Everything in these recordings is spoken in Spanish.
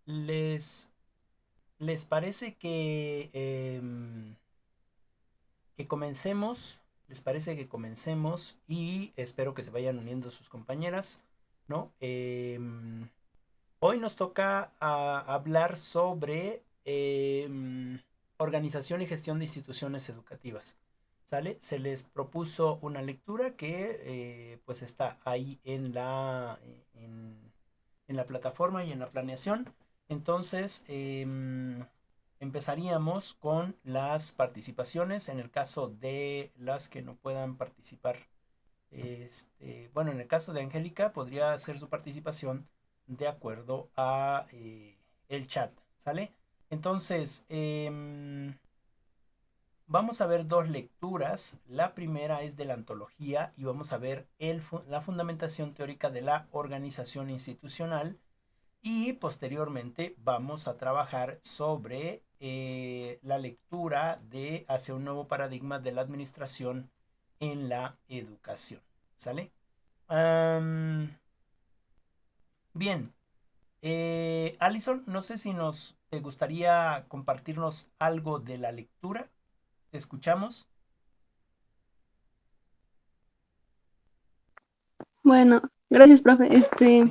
¿Les, les parece que comencemos? ¿Les parece que comencemos? Y espero que se vayan uniendo sus compañeras, ¿no? Hoy nos toca hablar sobre organización y gestión de instituciones educativas. ¿Sale? Se les propuso una lectura que pues está ahí en la plataforma y en la planeación. Entonces, empezaríamos con las participaciones en el caso de las que no puedan participar. Bueno, en el caso de Angélica podría hacer su participación de acuerdo a el chat, ¿sale? Entonces, vamos a ver dos lecturas. La primera es de la antología y vamos a ver la fundamentación teórica de la organización institucional y posteriormente vamos a trabajar sobre la lectura de Hacia un nuevo paradigma de la administración en la educación. ¿Sale? Am, bien, Alison, no sé si nos te gustaría compartirnos algo de la lectura. ¿Te escuchamos? Bueno, gracias, profe. Sí.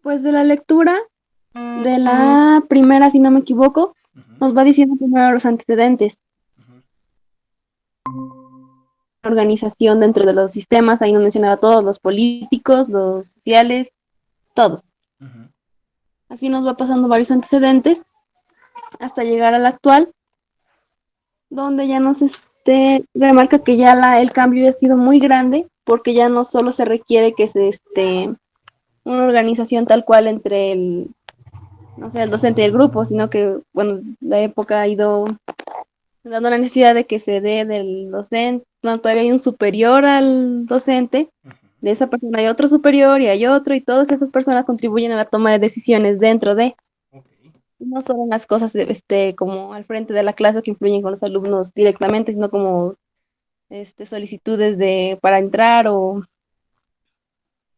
Pues de la lectura de la primera, si no me equivoco, Ujú, nos va diciendo primero los antecedentes, ujú, organización dentro de los sistemas, ahí nos mencionaba todos, los políticos, los sociales, todos. ujú, Así nos va pasando varios antecedentes hasta llegar al actual, donde ya nos remarca que ya el cambio ya ha sido muy grande, porque ya no solo se requiere que se una organización tal cual entre no sé, el docente y el grupo, sino que, bueno, la época ha ido dando la necesidad de que se dé del docente, no, todavía hay un superior al docente, ujú. de esa persona hay otro superior y hay otro, y todas esas personas contribuyen a la toma de decisiones dentro de, Ok. no solo en las cosas como al frente de la clase que influyen con los alumnos directamente, sino como solicitudes para entrar o,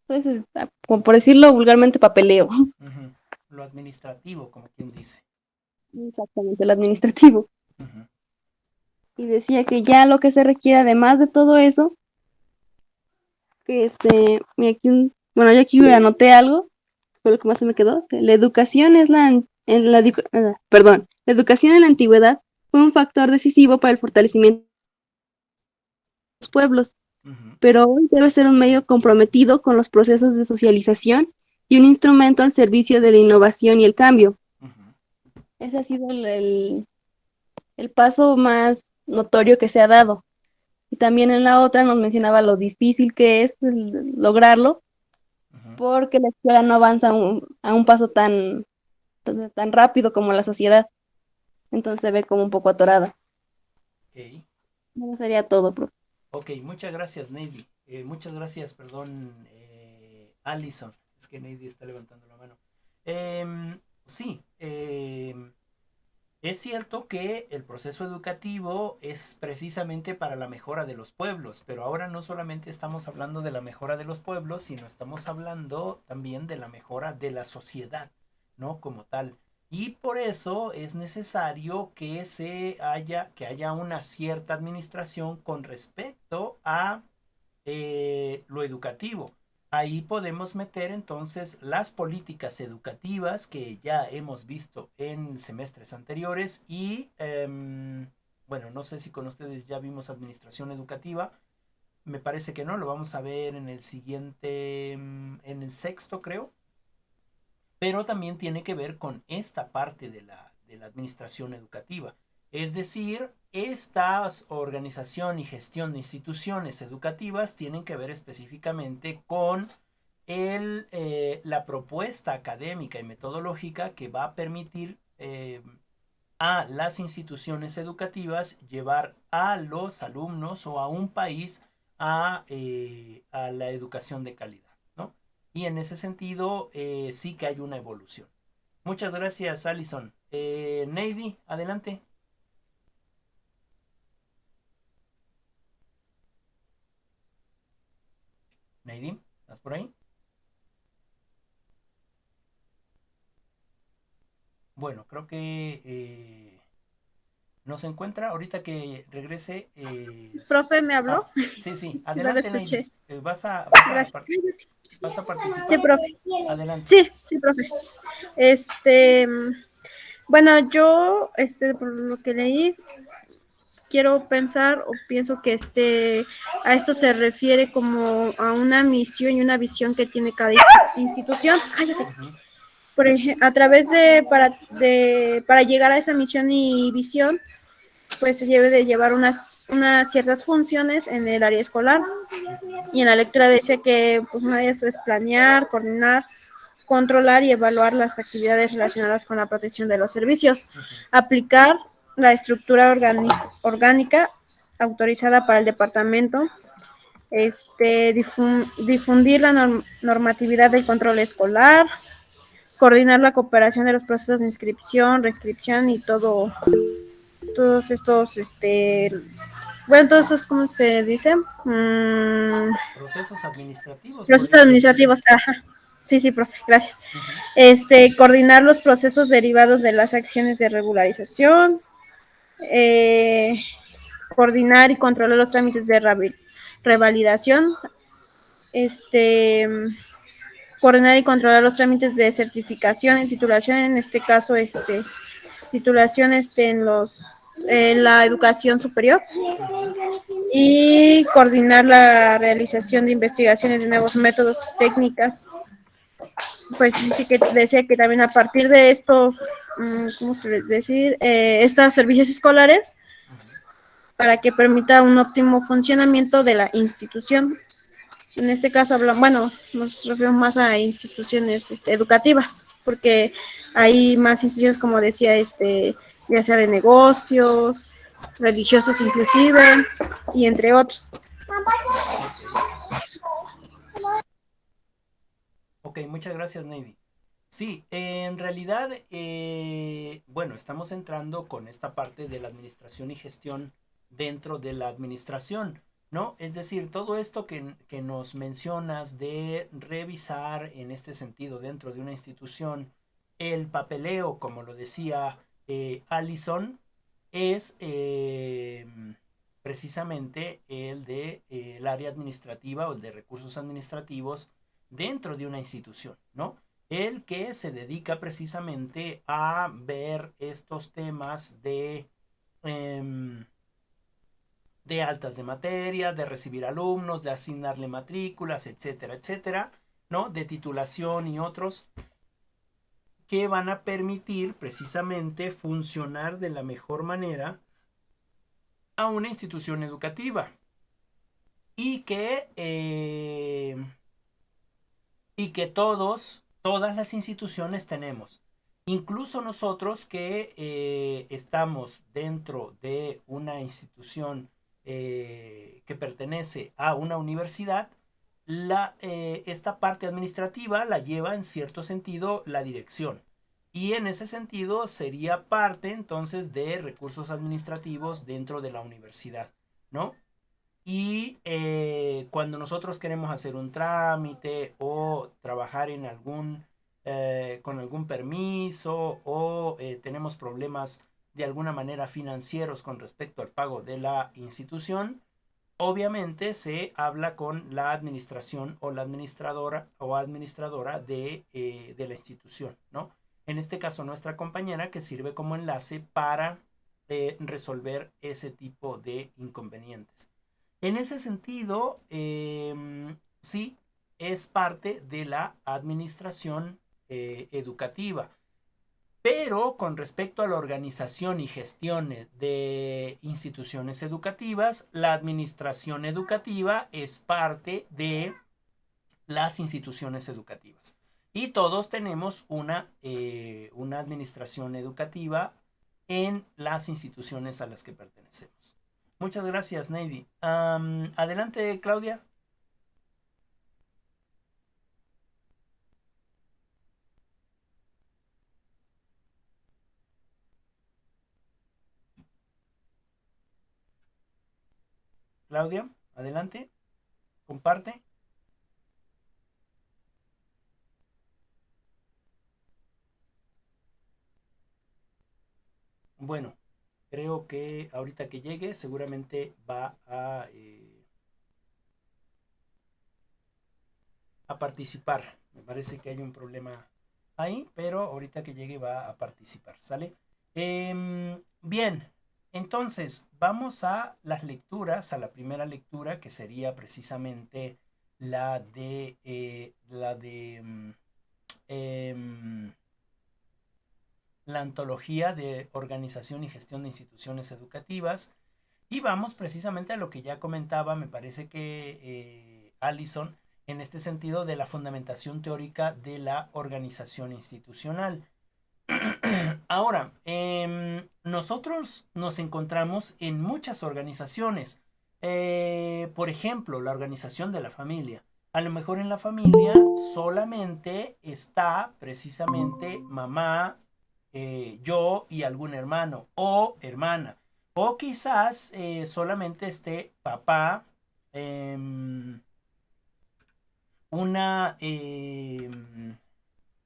entonces, como por decirlo vulgarmente, papeleo. Ujú. Lo administrativo, como quien dice. Exactamente, el administrativo. Ujú, Y decía que ya lo que se requiere, además de todo eso, que mira, bueno, yo aquí anoté algo, fue lo que más se me quedó, que la educación es perdón, la educación en la antigüedad fue un factor decisivo para el fortalecimiento de los pueblos, ujú, pero hoy debe ser un medio comprometido con los procesos de socialización y un instrumento al servicio de la innovación y el cambio. ujú. Ese ha sido el paso más notorio que se ha dado. Y también en la otra nos mencionaba lo difícil que es lograrlo, Ujú. porque la escuela no avanza a un paso tan rápido como la sociedad. Entonces se ve como un poco atorada. Ok. No sería todo, profe. Ok, muchas gracias, Navy. Muchas gracias, perdón, Allison. Es que Navy está levantando la mano. Sí, es cierto que el proceso educativo es precisamente para la mejora de los pueblos, pero ahora no solamente estamos hablando de la mejora de los pueblos, sino estamos hablando también de la mejora de la sociedad, ¿no? Como tal. Y por eso es necesario que haya una cierta administración con respecto a lo educativo. Ahí podemos meter entonces las políticas educativas que ya hemos visto en semestres anteriores y bueno, no sé si con ustedes ya vimos administración educativa. Me parece que no, lo vamos a ver en el siguiente, en el sexto creo, pero también tiene que ver con esta parte de la administración educativa. Es decir, esta organización y gestión de instituciones educativas tienen que ver específicamente con la propuesta académica y metodológica que va a permitir a las instituciones educativas llevar a los alumnos o a un país a la educación de calidad, ¿no? Y en ese sentido sí que hay una evolución. Muchas gracias, Alison. Navy, adelante. Navy, ¿estás por ahí? Bueno, creo que no se encuentra. Ahorita que regrese. Profe, ¿me habló? Ah, sí, sí. Sí, no lo Adelante, Navy. escuché. ¿Vas a Gracias. vas a Sí, participar? profe. Adelante. Sí, sí, profe. Este, bueno, yo, por lo que leí, quiero pensar o pienso que a esto se refiere como a una misión y una visión que tiene cada institución. Cállate. Ujú, Por ejemplo, a través para llegar a esa misión y visión, pues se debe de llevar unas ciertas funciones en el área escolar. ujú, Y en la lectura dice que pues, una de eso es planear, coordinar, controlar y evaluar las actividades relacionadas con la protección de los servicios, ujú. aplicar la estructura orgánica autorizada para el departamento, difundir la normatividad del control escolar, coordinar la cooperación de los procesos de inscripción, reinscripción y todos estos, bueno, todos esos, ¿cómo se dice? Procesos administrativos, Procesos podríamos decir. administrativos, ajá. Sí, sí, profe, gracias. Ujú, Coordinar los procesos derivados de las acciones de regularización, eh, coordinar y controlar los trámites de revalidación, este, coordinar y controlar los trámites de certificación y titulación, en este caso, titulación en la educación superior, ujú. y coordinar la realización de investigaciones de nuevos métodos y técnicas. Pues sí que decía que también a partir de estos, ¿cómo se le decir? Estos servicios escolares, para que permita un óptimo funcionamiento de la institución. En este caso bueno, nos referimos más a instituciones educativas, porque hay más instituciones, como decía, ya sea de negocios, religiosos inclusive, y entre otros. Ok. Ok, muchas gracias, Navy. Sí, en realidad, bueno, estamos entrando con esta parte de la administración y gestión dentro de la administración, ¿no? Es decir, todo esto que nos mencionas de revisar en este sentido dentro de una institución el papeleo, como lo decía Allison, es precisamente el de el área administrativa o el de recursos administrativos dentro de una institución, ¿no? El que se dedica precisamente a ver estos temas de altas de materia, de recibir alumnos, de asignarle matrículas, etcétera, etcétera, ¿no? De titulación y otros que van a permitir precisamente funcionar de la mejor manera a una institución educativa y que todas las instituciones tenemos. Incluso nosotros que estamos dentro de una institución que pertenece a una universidad, esta parte administrativa la lleva en cierto sentido la dirección. Y en ese sentido sería parte entonces de recursos administrativos dentro de la universidad, ¿no? Y cuando nosotros queremos hacer un trámite o trabajar con algún permiso o tenemos problemas de alguna manera financieros con respecto al pago de la institución, obviamente se habla con la administración o la administradora de la institución, ¿no? En este caso, nuestra compañera que sirve como enlace para resolver ese tipo de inconvenientes. En ese sentido, sí, es parte de la administración educativa. Pero con respecto a la organización y gestión de instituciones educativas, la administración educativa es parte de las instituciones educativas. Y todos tenemos una administración educativa en las instituciones a las que pertenecemos. Muchas gracias, Navy. Adelante, Claudia. Claudia, adelante. Comparte. bueno, creo que ahorita que llegue seguramente va a participar. Me parece que hay un problema ahí, pero ahorita que llegue va a participar, ¿sale? Bien, entonces vamos a las lecturas, a la primera lectura que sería precisamente em, la antología de organización y gestión de instituciones educativas. Y vamos precisamente a lo que ya comentaba, me parece que Allison, en este sentido de la fundamentación teórica de la organización institucional. Ahora, nosotros nos encontramos en muchas organizaciones. Por ejemplo, la organización de la familia. A lo mejor en la familia solamente está precisamente mamá, yo y algún hermano o hermana. O quizás solamente esté papá, em, una,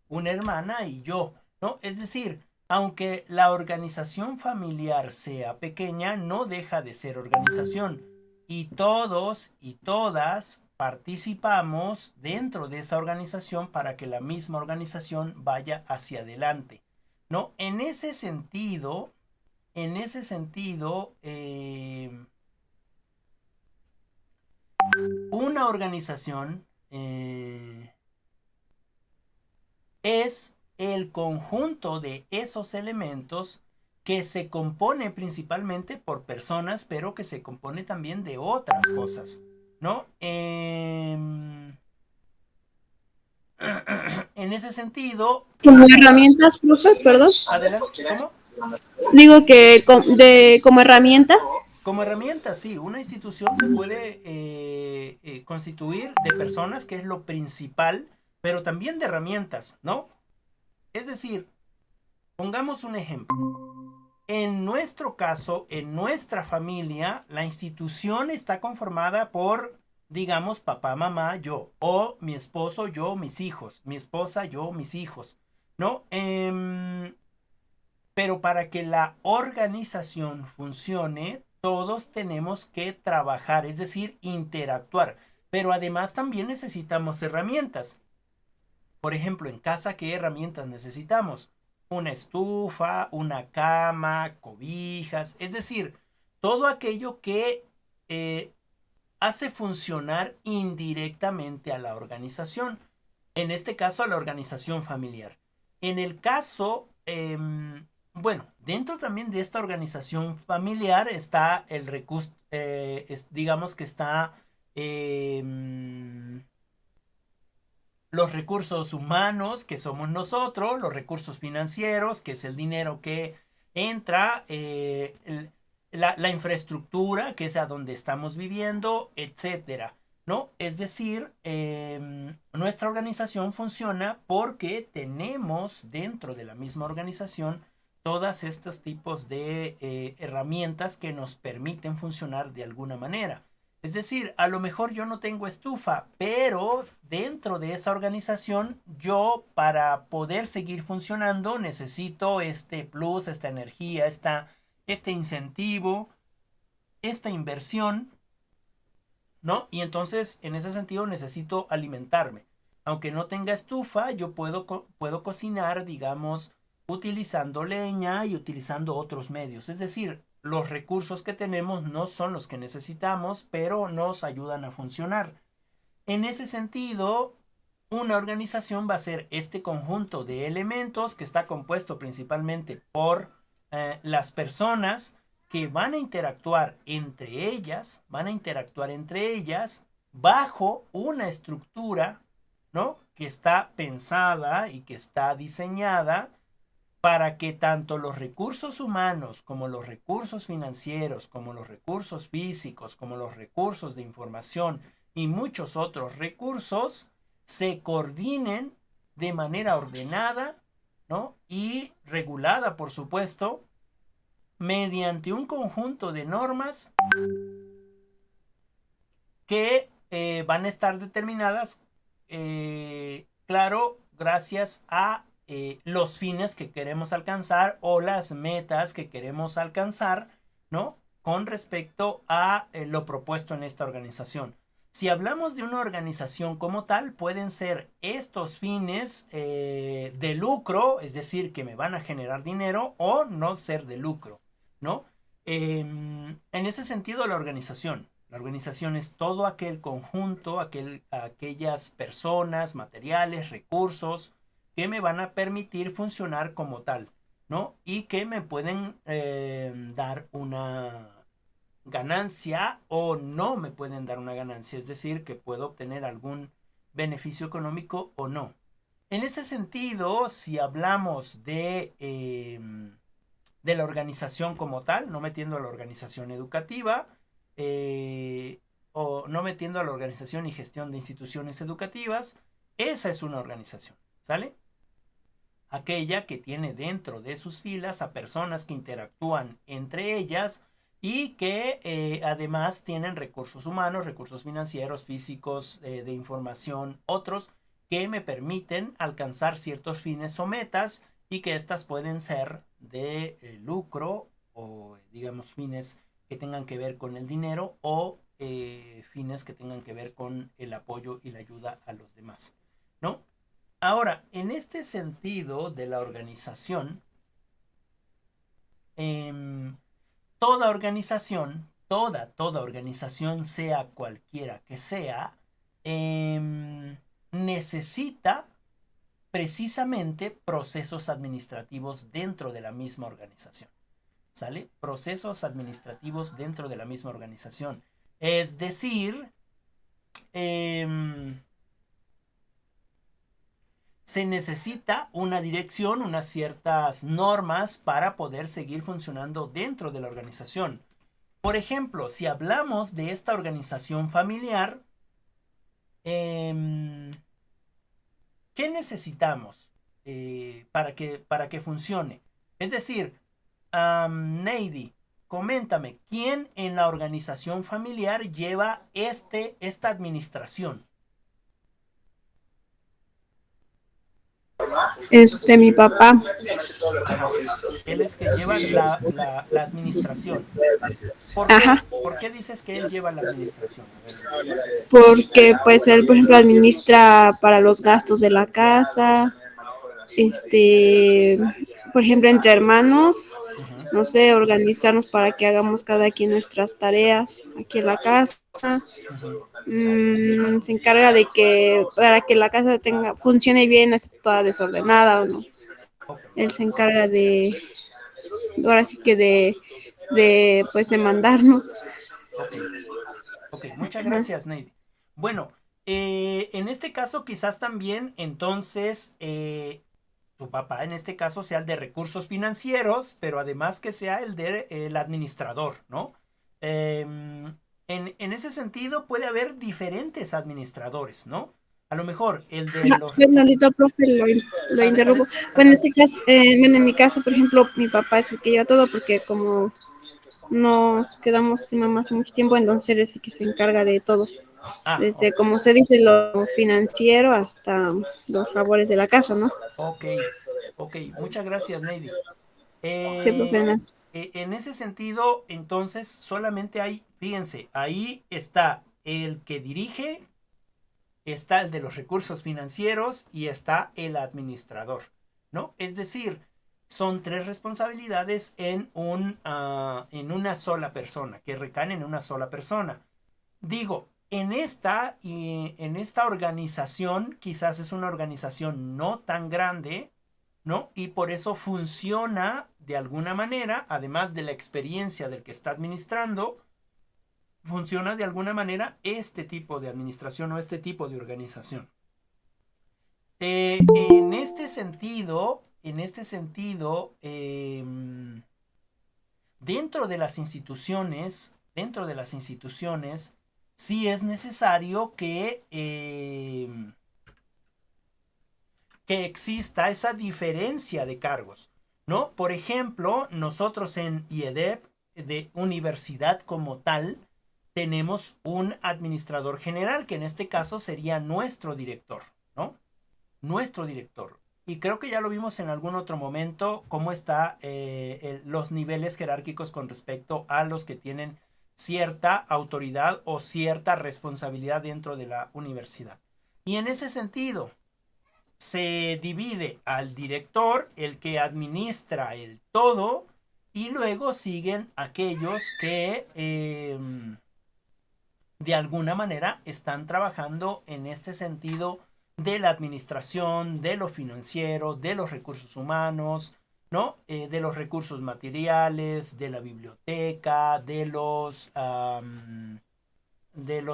una hermana y yo, ¿no? Es decir, aunque la organización familiar sea pequeña, no deja de ser organización. Y todos y todas participamos dentro de esa organización para que la misma organización vaya hacia adelante, ¿no? En ese sentido, una organización es el conjunto de esos elementos que se compone principalmente por personas, pero que se compone también de otras cosas, ¿no? En ese sentido, Como herramientas, profe, perdón. adelante, ¿cómo? Digo que como herramientas. Como herramienta, sí, una institución se puede constituir de personas, que es lo principal, pero también de herramientas, ¿no? Es decir, pongamos un ejemplo. En nuestro caso, en nuestra familia, la institución está conformada por, digamos, papá, mamá, yo, o mi esposo, yo, mis hijos, mi esposa, yo, mis hijos, ¿no? Pero para que la organización funcione, todos tenemos que trabajar, es decir, interactuar. Pero además también necesitamos herramientas. Por ejemplo, en casa, ¿qué herramientas necesitamos? Una estufa, una cama, cobijas, es decir, todo aquello que hace funcionar indirectamente a la organización. En este caso, a la organización familiar. En el caso, bueno, dentro también de esta organización familiar está el recurso, digamos que está los recursos humanos, que somos nosotros, los recursos financieros, que es el dinero que entra, la infraestructura, que es a donde estamos viviendo, etcétera, ¿no? Es decir, nuestra organización funciona porque tenemos dentro de la misma organización todos estos tipos de herramientas que nos permiten funcionar de alguna manera. Es decir, a lo mejor yo no tengo estufa, pero dentro de esa organización, yo para poder seguir funcionando necesito este plus, esta energía, este incentivo, esta inversión, ¿no? Y entonces, en ese sentido, necesito alimentarme. Aunque no tenga estufa, yo puedo cocinar, digamos, utilizando leña y utilizando otros medios. Es decir, los recursos que tenemos no son los que necesitamos, pero nos ayudan a funcionar. En ese sentido, una organización va a ser este conjunto de elementos que está compuesto principalmente por las personas que van a interactuar entre ellas bajo una estructura, ¿no? Que está pensada y que está diseñada para que tanto los recursos humanos como los recursos financieros, como los recursos físicos, como los recursos de información y muchos otros recursos se coordinen de manera ordenada, ¿no? Y regulada, por supuesto, mediante un conjunto de normas que van a estar determinadas, claro, gracias a los fines que queremos alcanzar o las metas que queremos alcanzar, ¿no? Con respecto a lo propuesto en esta organización. Si hablamos de una organización como tal, pueden ser estos fines de lucro, es decir, que me van a generar dinero, o no ser de lucro, ¿no? En ese sentido, la organización es todo aquel conjunto, aquellas personas, materiales, recursos que me van a permitir funcionar como tal, ¿no? Y que me pueden dar una ganancia o no me pueden dar una ganancia, es decir, que puedo obtener algún beneficio económico o no. En ese sentido, si hablamos de la organización como tal, no metiendo a la organización educativa o no metiendo a la organización y gestión de instituciones educativas, esa es una organización, ¿sale? Aquella que tiene dentro de sus filas a personas que interactúan entre ellas y que además tienen recursos humanos, recursos financieros, físicos, de información, otros que me permiten alcanzar ciertos fines o metas y que estas pueden ser de lucro o digamos fines que tengan que ver con el dinero o fines que tengan que ver con el apoyo y la ayuda a los demás, ¿no? Ahora, en este sentido de la organización, eh, toda organización, sea cualquiera que sea, necesita precisamente procesos administrativos dentro de la misma organización. ¿Sale? Procesos administrativos dentro de la misma organización. Es decir, se necesita una dirección, unas ciertas normas para poder seguir funcionando dentro de la organización. Por ejemplo, si hablamos de esta organización familiar, ¿qué necesitamos para que funcione? Es decir, Neidy, coméntame, ¿quién en la organización familiar lleva esta administración? Mi papá. Él es que lleva la administración. Ajá. ¿Por qué dices que él lleva la administración? A ver. Porque pues él, por ejemplo, administra para los gastos de la casa, por ejemplo, entre hermanos, no sé, organizarnos para que hagamos cada quien nuestras tareas aquí en la casa. Se encarga de que para que la casa funcione bien, no esté toda desordenada o no. Él se encarga ahora sí que pues de mandarnos. Ok, muchas gracias, Neidy. Bueno, en este caso quizás también entonces tu papá en este caso sea el de recursos financieros, pero además que sea el administrador, ¿no? En ese sentido puede haber diferentes administradores, ¿no? A lo mejor el de los... Bernardito, profe, lo interrumpo. Bueno, en mi caso, por ejemplo, mi papá es el que lleva todo porque como nos quedamos sin mamá hace mucho tiempo, entonces él es el que se encarga de todo. Desde, como se dice, lo financiero hasta los favores de la casa, ¿no? Ok, muchas gracias, Neidy. Sí, profe. En ese sentido, entonces, solamente hay, fíjense, ahí está el que dirige, está el de los recursos financieros y está el administrador, ¿no? Es decir, son tres responsabilidades en una sola persona, que recaen en una sola persona. Digo, en esta organización, quizás es una organización no tan grande, ¿no? Y por eso funciona de alguna manera, además de la experiencia del que está administrando, funciona de alguna manera este tipo de administración o este tipo de organización. En este sentido, dentro de las instituciones, sí es necesario que exista esa diferencia de cargos, ¿no? Por ejemplo, nosotros en IEDEP, de universidad como tal, tenemos un administrador general, que en este caso sería nuestro director, ¿no? Nuestro director. y creo que ya lo vimos en algún otro momento, cómo está los niveles jerárquicos con respecto a los que tienen cierta autoridad o cierta responsabilidad dentro de la universidad. Y en ese sentido, se divide al director, el que administra el todo, y luego siguen aquellos que de alguna manera están trabajando en este sentido de la administración, de lo financiero, de los recursos humanos, ¿no? De los recursos materiales, de la biblioteca, de los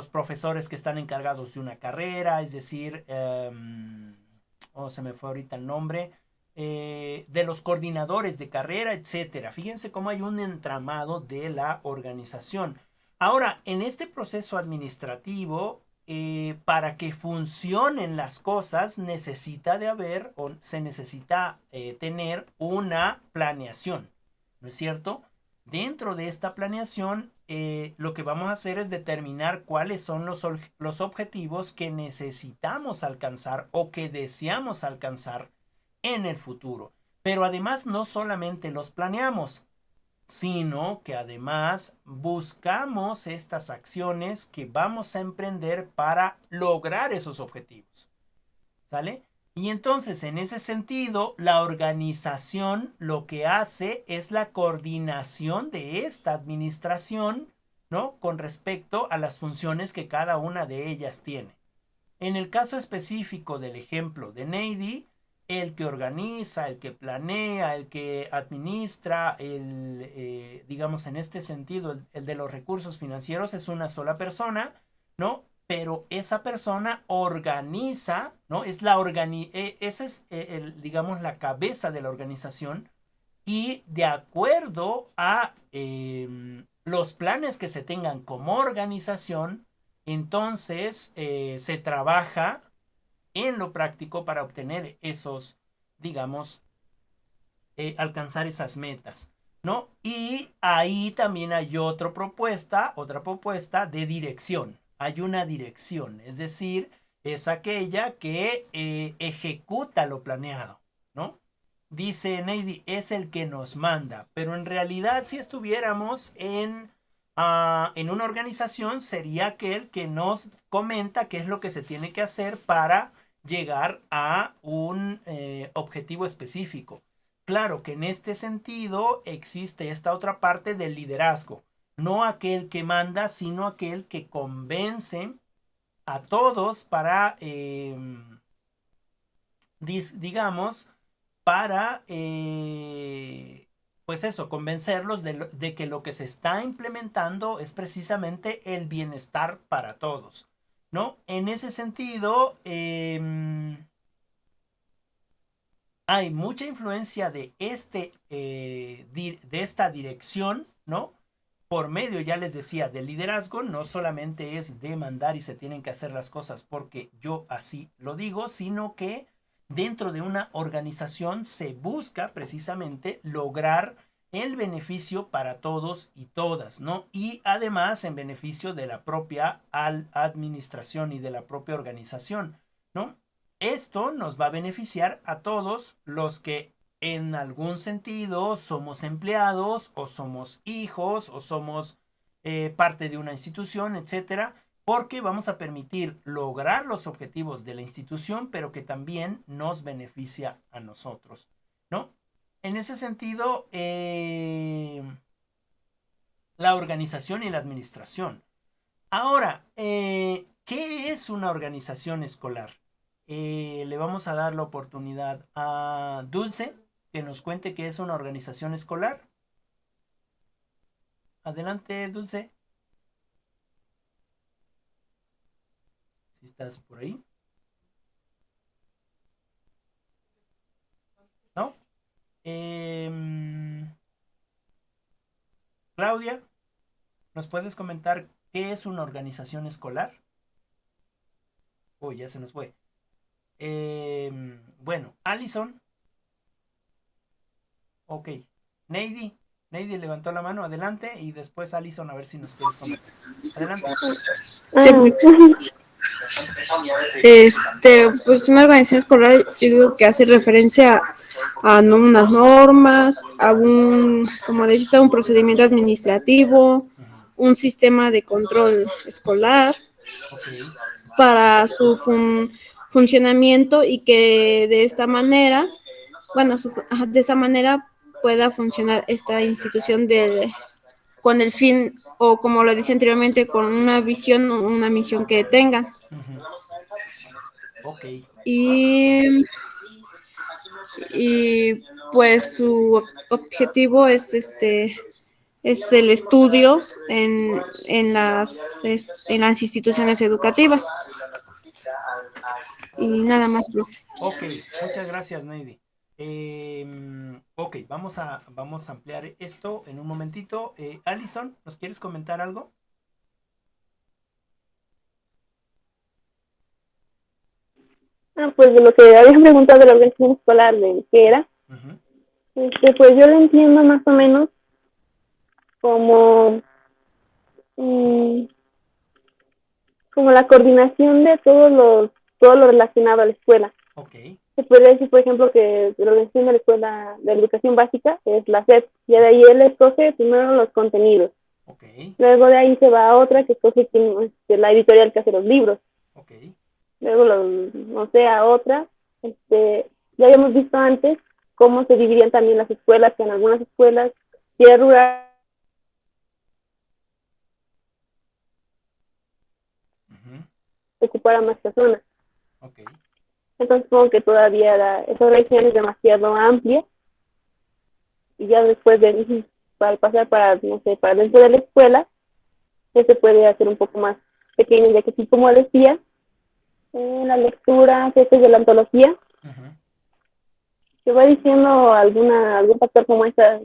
profesores que están encargados de una carrera, es decir, se me fue ahorita el nombre, de los coordinadores de carrera, etcétera. Fíjense cómo hay un entramado de la organización. Ahora, en este proceso administrativo, para que funcionen las cosas, necesita de haber o se necesita tener una planeación, ¿no es cierto? Dentro de esta planeación, lo que vamos a hacer es determinar cuáles son los objetivos que necesitamos alcanzar o que deseamos alcanzar en el futuro. Pero además no solamente los planeamos, sino que además buscamos estas acciones que vamos a emprender para lograr esos objetivos. ¿Sale? Y entonces, en ese sentido, la organización lo que hace es la coordinación de esta administración, ¿no? Con respecto a las funciones que cada una de ellas tiene. En el caso específico del ejemplo de Neidy, el que organiza, el que planea, el que administra, digamos en este sentido, el de los recursos financieros es una sola persona, ¿no? Pero esa persona organiza, ¿no? Esa es, digamos, la cabeza de la organización, y de acuerdo a los planes que se tengan como organización, entonces se trabaja en lo práctico para obtener esos, digamos, alcanzar esas metas, ¿no? Y ahí también hay otra propuesta de dirección. Hay una dirección, es decir, es aquella que ejecuta lo planeado, ¿no? Dice Neidy, es el que nos manda, pero en realidad si estuviéramos en una organización, sería aquel que nos comenta qué es lo que se tiene que hacer para llegar a un objetivo específico. Claro que en este sentido existe esta otra parte del liderazgo, no aquel que manda, sino aquel que convence a todos para, digamos, para, pues eso, convencerlos de que lo que se está implementando es precisamente el bienestar para todos, ¿no? En ese sentido, hay mucha influencia de esta dirección, ¿no? Por medio, ya les decía, del liderazgo. No solamente es de mandar y se tienen que hacer las cosas porque yo así lo digo, sino que dentro de una organización se busca precisamente lograr el beneficio para todos y todas, ¿no? Y además en beneficio de la propia administración y de la propia organización, ¿no? Esto nos va a beneficiar a todos los que en algún sentido somos empleados o somos hijos o somos parte de una institución, etcétera, porque vamos a permitir lograr los objetivos de la institución, pero que también nos beneficia a nosotros, ¿no? En ese sentido, la organización y la administración. Ahora, ¿qué es una organización escolar? Le vamos a dar la oportunidad a Dulce que nos cuente qué es una organización escolar. Adelante, Dulce. Si estás por ahí. ¿No? Claudia, ¿nos puedes comentar qué es una organización escolar? Uy, ya se nos fue. Bueno, Allison. Ok. Neidy. Neidy levantó la mano, adelante, y después Allison, a ver si nos quieres comentar. Adelante. Sí. Pues una organización escolar, yo digo que hace referencia unas normas, como decís, a un procedimiento administrativo, Ujú. un sistema de control escolar Ok, para su funcionamiento y que de esta manera, bueno, de esa manera pueda funcionar esta institución con el fin, o como lo decía anteriormente, con una visión o una misión que tengan. ujú, ok, Y, y pues su objetivo es el estudio en las instituciones educativas. Y nada más, profe. ok, muchas gracias, Neidy. Ok, vamos a ampliar esto en un momentito. Alison, ¿nos quieres comentar algo? Pues de lo que habían preguntado de la organización escolar, de qué era, Ujú, pues yo lo entiendo más o menos como, mm, como la coordinación de todo lo relacionado a la escuela. ok, Se puede decir, por ejemplo, que la organización de la escuela de educación básica es la SEP, y de ahí él escoge primero los contenidos. ok, Luego de ahí se va a otra que escoge la editorial que hace los libros. ok. Luego, no sé, a otra. Ya habíamos visto antes cómo se dividían también las escuelas, que en algunas escuelas, si era rural, Ujú, se ocupara más personas. ok, Entonces, supongo que todavía esa organización es demasiado amplia, y ya después para pasar para, no sé, para dentro de la escuela, ya se puede hacer un poco más pequeño, ya que sí, como decía, la lectura, que es de la antología, ujú, se va diciendo algún factor como esta,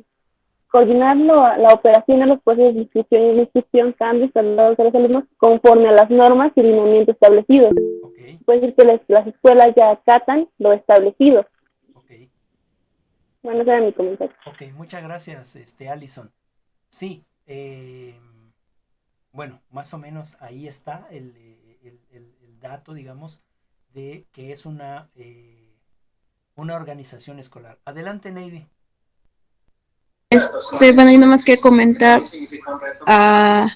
coordinar la operación de los procesos de inscripción y distribución, cambios trasladados a los alumnos conforme a las normas y lineamientos establecidos. ok, Puede decir que las escuelas ya acatan lo establecido. ok, Bueno, ese era mi comentario. ok, muchas gracias, Alison. Sí, bueno, más o menos ahí está el dato, digamos, de que es una organización escolar. Adelante, Neidy. Bueno, hay nada más que comentar, ah,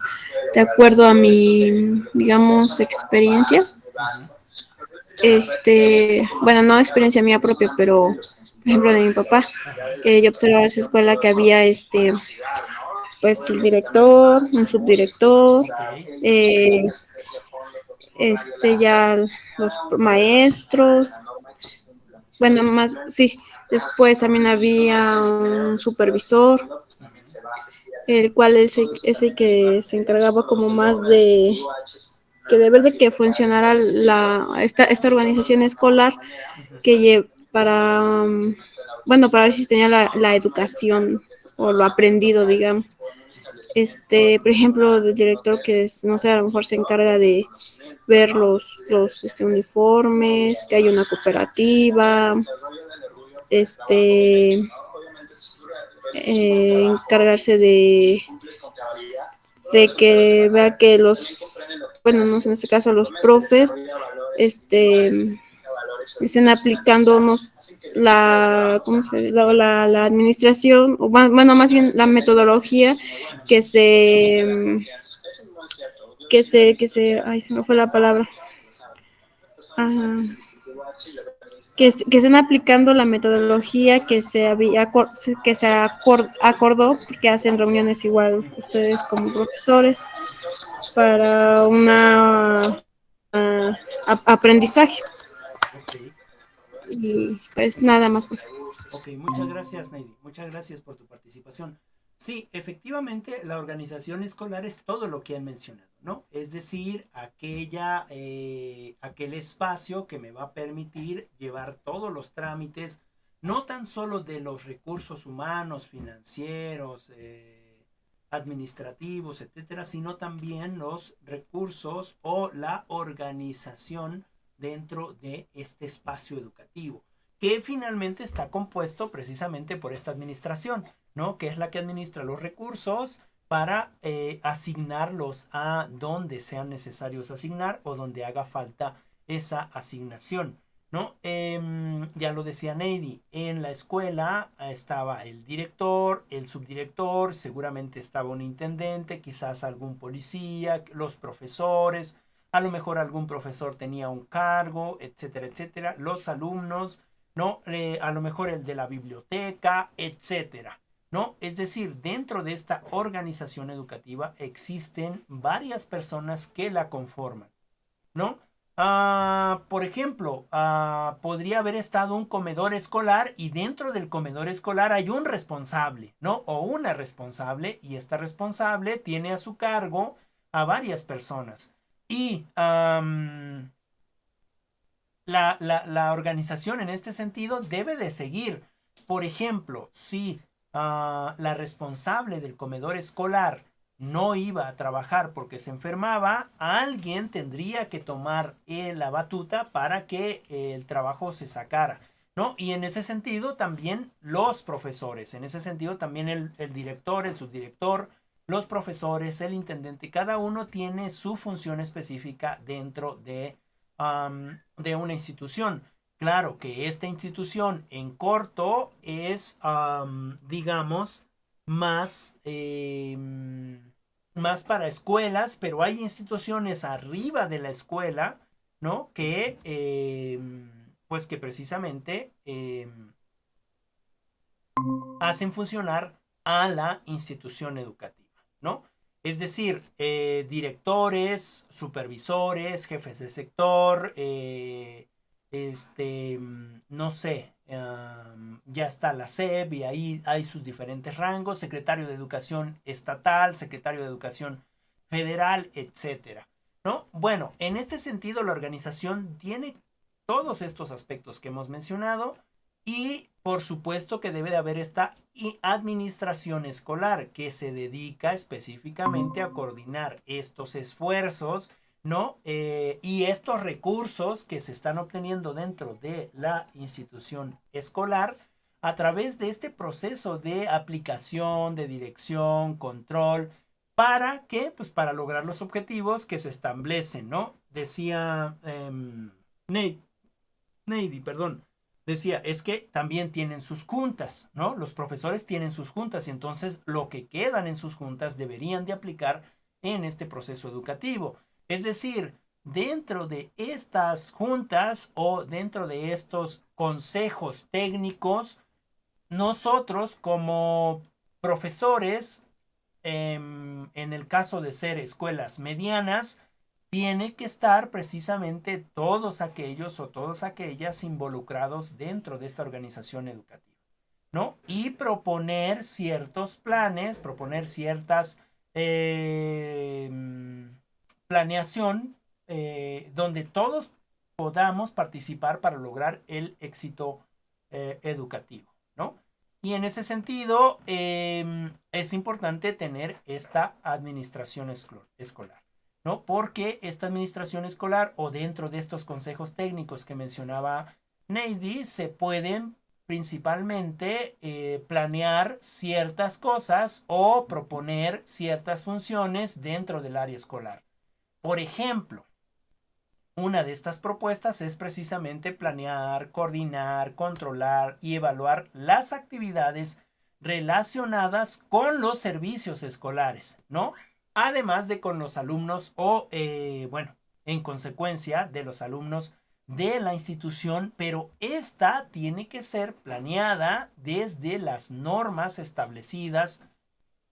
de acuerdo a mi, digamos, experiencia. Ujú, Bueno, no experiencia mía propia, pero por ejemplo de mi papá, ajá, que yo observaba en su escuela que había pues el director, un subdirector, ok, eh, ya los maestros, bueno, más, sí, después también había un supervisor, ujú, el cual es el que se encargaba como más de ver de que funcionara esta organización escolar ujú, para, bueno, para ver si tenía la educación o lo aprendido, digamos. Por ejemplo, el director que no sé, a lo mejor se encarga de ver los uniformes, que hay una cooperativa, este, encargarse de que vea que bueno, no sé, en este caso los profes, estén aplicándonos ¿cómo se dice? La administración, o bueno, más bien la metodología ujú, que ay, se me fue la palabra. Ah, que estén aplicando la metodología que se acordó, porque hacen reuniones igual ujú, ustedes como profesores para una aprendizaje. ok. Y pues nada más. Ok, muchas gracias, Neidy. Muchas gracias por tu participación. Sí, efectivamente, la organización escolar es todo lo que han mencionado, ¿no? Es decir, aquel espacio que me va a permitir llevar todos los trámites, no tan solo de los recursos humanos, financieros, administrativos, etcétera, sino también los recursos o la organización dentro de este espacio educativo que finalmente está compuesto precisamente por esta administración, ¿no? Que es la que administra los recursos, para asignarlos a donde sean necesarios asignar o donde haga falta esa asignación, ¿no? Ya lo decía Neidy, en la escuela estaba el director, el subdirector, seguramente estaba un intendente, quizás algún policía, los profesores, a lo mejor algún profesor tenía un cargo, etcétera, etcétera, los alumnos, ¿no? A lo mejor el de la biblioteca, etcétera, ¿no? Es decir, dentro de esta organización educativa existen varias personas que la conforman, ¿no? Por ejemplo, podría haber estado un comedor escolar y dentro del comedor escolar hay un responsable, ¿no? O una responsable y esta responsable tiene a su cargo a varias personas. Y la organización en este sentido debe de seguir. Por ejemplo, si la responsable del comedor escolar no iba a trabajar porque se enfermaba, alguien tendría que tomar la batuta para que el trabajo se sacara, ¿no? Y en ese sentido también los profesores, en ese sentido también el director, el subdirector, los profesores, el intendente, cada uno tiene su función específica dentro de una institución. Claro que esta institución en corto es, digamos, más, más para escuelas, pero hay instituciones arriba de la escuela, ¿no? Que, pues que precisamente hacen funcionar a la institución educativa, ¿no? Es decir, directores, supervisores, jefes de sector, no sé, ya está la SEP y ahí hay sus diferentes rangos, secretario de Educación Estatal, secretario de Educación Federal, etcétera, ¿no? Bueno, en este sentido la organización tiene todos estos aspectos que hemos mencionado y por supuesto que debe de haber esta administración escolar que se dedica específicamente a coordinar estos esfuerzos, ¿no? Y estos recursos que se están obteniendo dentro de la institución escolar a través de este proceso de aplicación, de dirección, control, ¿para qué? Pues para lograr los objetivos que se establecen, ¿no? Decía Neidy, perdón, decía, es que también tienen sus juntas, ¿no? Los profesores tienen sus juntas y entonces lo que quedan en sus juntas deberían de aplicar en este proceso educativo. Es decir, dentro de estas juntas o dentro de estos consejos técnicos, nosotros como profesores, en el caso de ser escuelas medianas, tiene que estar precisamente todos aquellos o todas aquellas involucrados dentro de esta organización educativa, ¿no? Y proponer ciertos planes, proponer ciertas planeación donde todos podamos participar para lograr el éxito educativo, ¿no? Y en ese sentido es importante tener esta administración escolar, ¿no? Porque esta administración escolar o dentro de estos consejos técnicos que mencionaba Neidy se pueden principalmente planear ciertas cosas o proponer ciertas funciones dentro del área escolar. Por ejemplo, una de estas propuestas es precisamente planear, coordinar, controlar y evaluar las actividades relacionadas con los servicios escolares, ¿no? Además de con los alumnos o, bueno, en consecuencia de los alumnos de la institución, pero esta tiene que ser planeada desde las normas establecidas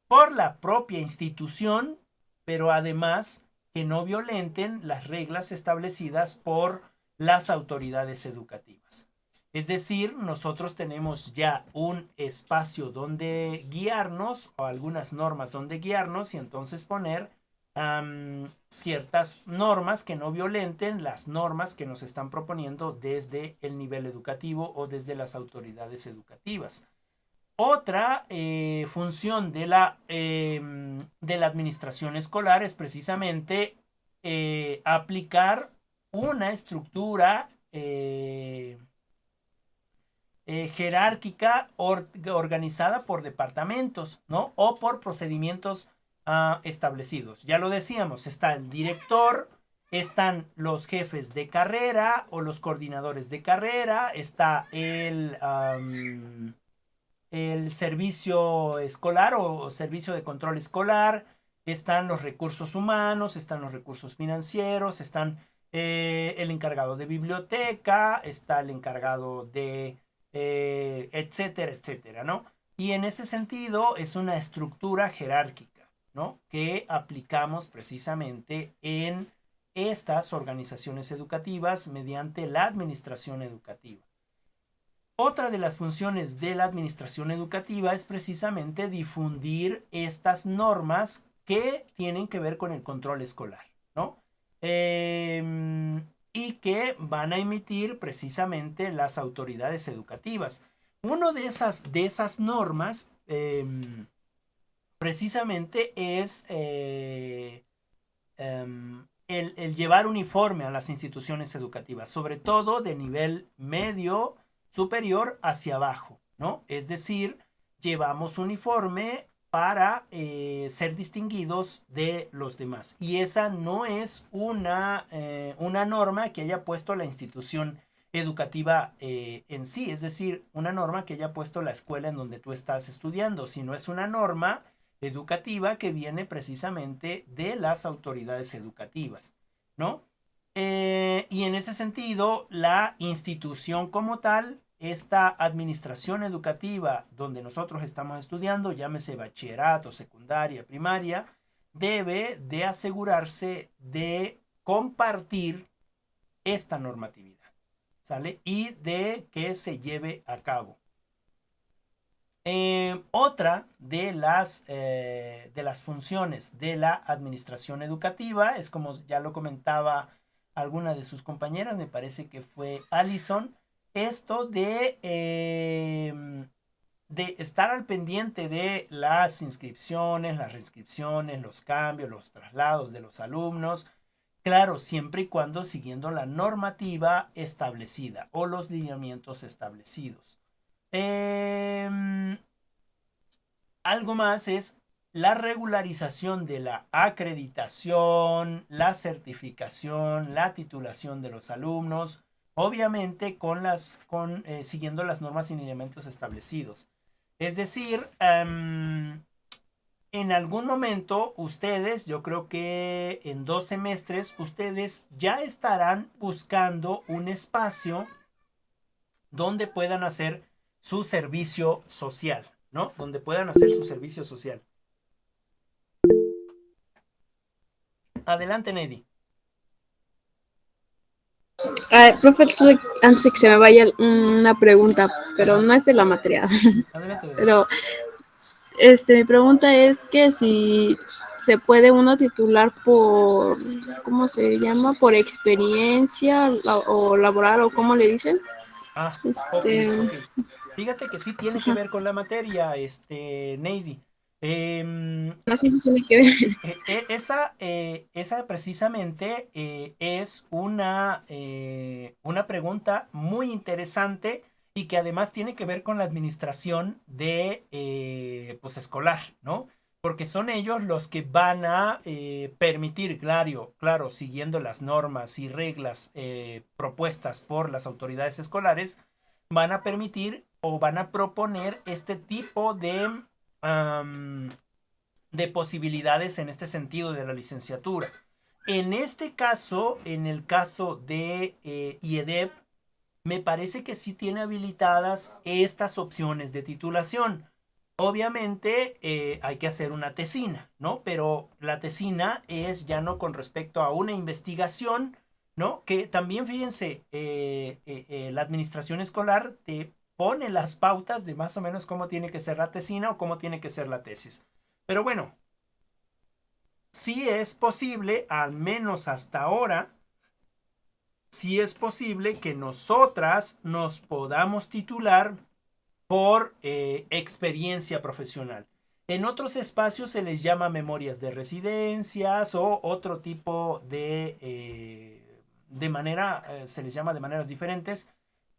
por la propia institución, pero además que no violenten las reglas establecidas por las autoridades educativas. Es decir, nosotros tenemos ya un espacio donde guiarnos o algunas normas donde guiarnos y entonces poner ciertas normas que no violenten las normas que nos están proponiendo desde el nivel educativo o desde las autoridades educativas. Otra función de la administración escolar es precisamente aplicar una estructura jerárquica organizada por departamentos, ¿no? O por procedimientos establecidos. Ya lo decíamos, está el director, están los jefes de carrera o los coordinadores de carrera, está el servicio escolar o servicio de control escolar, están los recursos humanos, están los recursos financieros, están el encargado de biblioteca, está el encargado de etcétera, etcétera, ¿no? Y en ese sentido es una estructura jerárquica, ¿no? Que aplicamos precisamente en estas organizaciones educativas mediante la administración educativa. Otra de las funciones de la administración educativa es precisamente difundir estas normas que tienen que ver con el control escolar, ¿no? Y que van a emitir precisamente las autoridades educativas. Una de esas normas precisamente es el llevar uniforme a las instituciones educativas, sobre todo de nivel medio superior hacia abajo, ¿no? Es decir, llevamos uniforme para ser distinguidos de los demás. Y esa no es una norma que haya puesto la institución educativa en sí, es decir, una norma que haya puesto la escuela en donde tú estás estudiando, sino es una norma educativa que viene precisamente de las autoridades educativas, ¿no? Y en ese sentido, la institución como tal, esta administración educativa donde nosotros estamos estudiando, llámese bachillerato, secundaria, primaria, debe de asegurarse de compartir esta normatividad, ¿sale? Y de que se lleve a cabo. Otra de las funciones de la administración educativa es, como ya lo comentaba alguna de sus compañeras, me parece que fue Alison, esto de estar al pendiente de las inscripciones, las reinscripciones, los cambios, los traslados de los alumnos, claro, siempre y cuando siguiendo la normativa establecida o los lineamientos establecidos. Algo más es la regularización de la acreditación, la certificación, la titulación de los alumnos, obviamente siguiendo las normas y lineamientos establecidos. Es decir, en algún momento ustedes, yo creo que en 2 semestres, ustedes ya estarán buscando un espacio donde puedan hacer su servicio social, ¿no? Donde puedan hacer su servicio social. Adelante, Nedi. Profe, antes de que se me vaya una pregunta, pero no es de la materia. Adelante. Pero mi pregunta es que si se puede uno titular por, ¿cómo se llama? Por experiencia o laboral, o ¿cómo le dicen? Ok. Fíjate que sí tiene que ver con la materia, Neidy. Así se tiene que ver. Esa precisamente es una pregunta muy interesante y que además tiene que ver con la administración de pues escolar, ¿no? Porque son ellos los que van a permitir, claro, siguiendo las normas y reglas propuestas por las autoridades escolares, van a permitir o van a proponer este tipo de posibilidades en este sentido de la licenciatura. En este caso, en el caso de IEDEP, me parece que sí tiene habilitadas estas opciones de titulación. Obviamente hay que hacer una tesina, ¿no? Pero la tesina es ya no con respecto a una investigación, ¿no? Que también, fíjense, la administración escolar te pone las pautas de más o menos cómo tiene que ser la tesina o cómo tiene que ser la tesis. Pero bueno, sí es posible, al menos hasta ahora, sí es posible que nosotras nos podamos titular por experiencia profesional. En otros espacios se les llama memorias de residencias o otro tipo de manera, se les llama de maneras diferentes,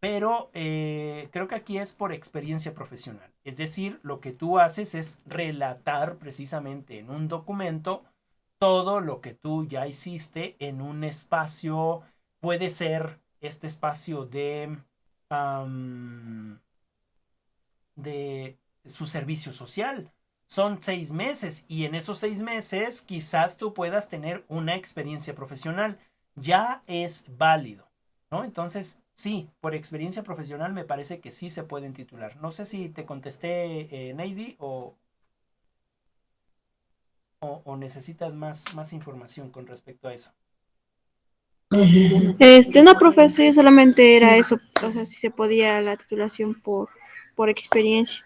pero creo que aquí es por experiencia profesional. Es decir, lo que tú haces es relatar precisamente en un documento todo lo que tú ya hiciste en un espacio. Puede ser este espacio de su servicio social. Son 6 meses y en esos 6 meses quizás tú puedas tener una experiencia profesional. Ya es válido, ¿no? Entonces, sí, por experiencia profesional me parece que sí se pueden titular. No sé si te contesté, Neidy, o necesitas más información con respecto a eso. No, profe, sí, solamente era eso, o sea, si se podía la titulación por experiencia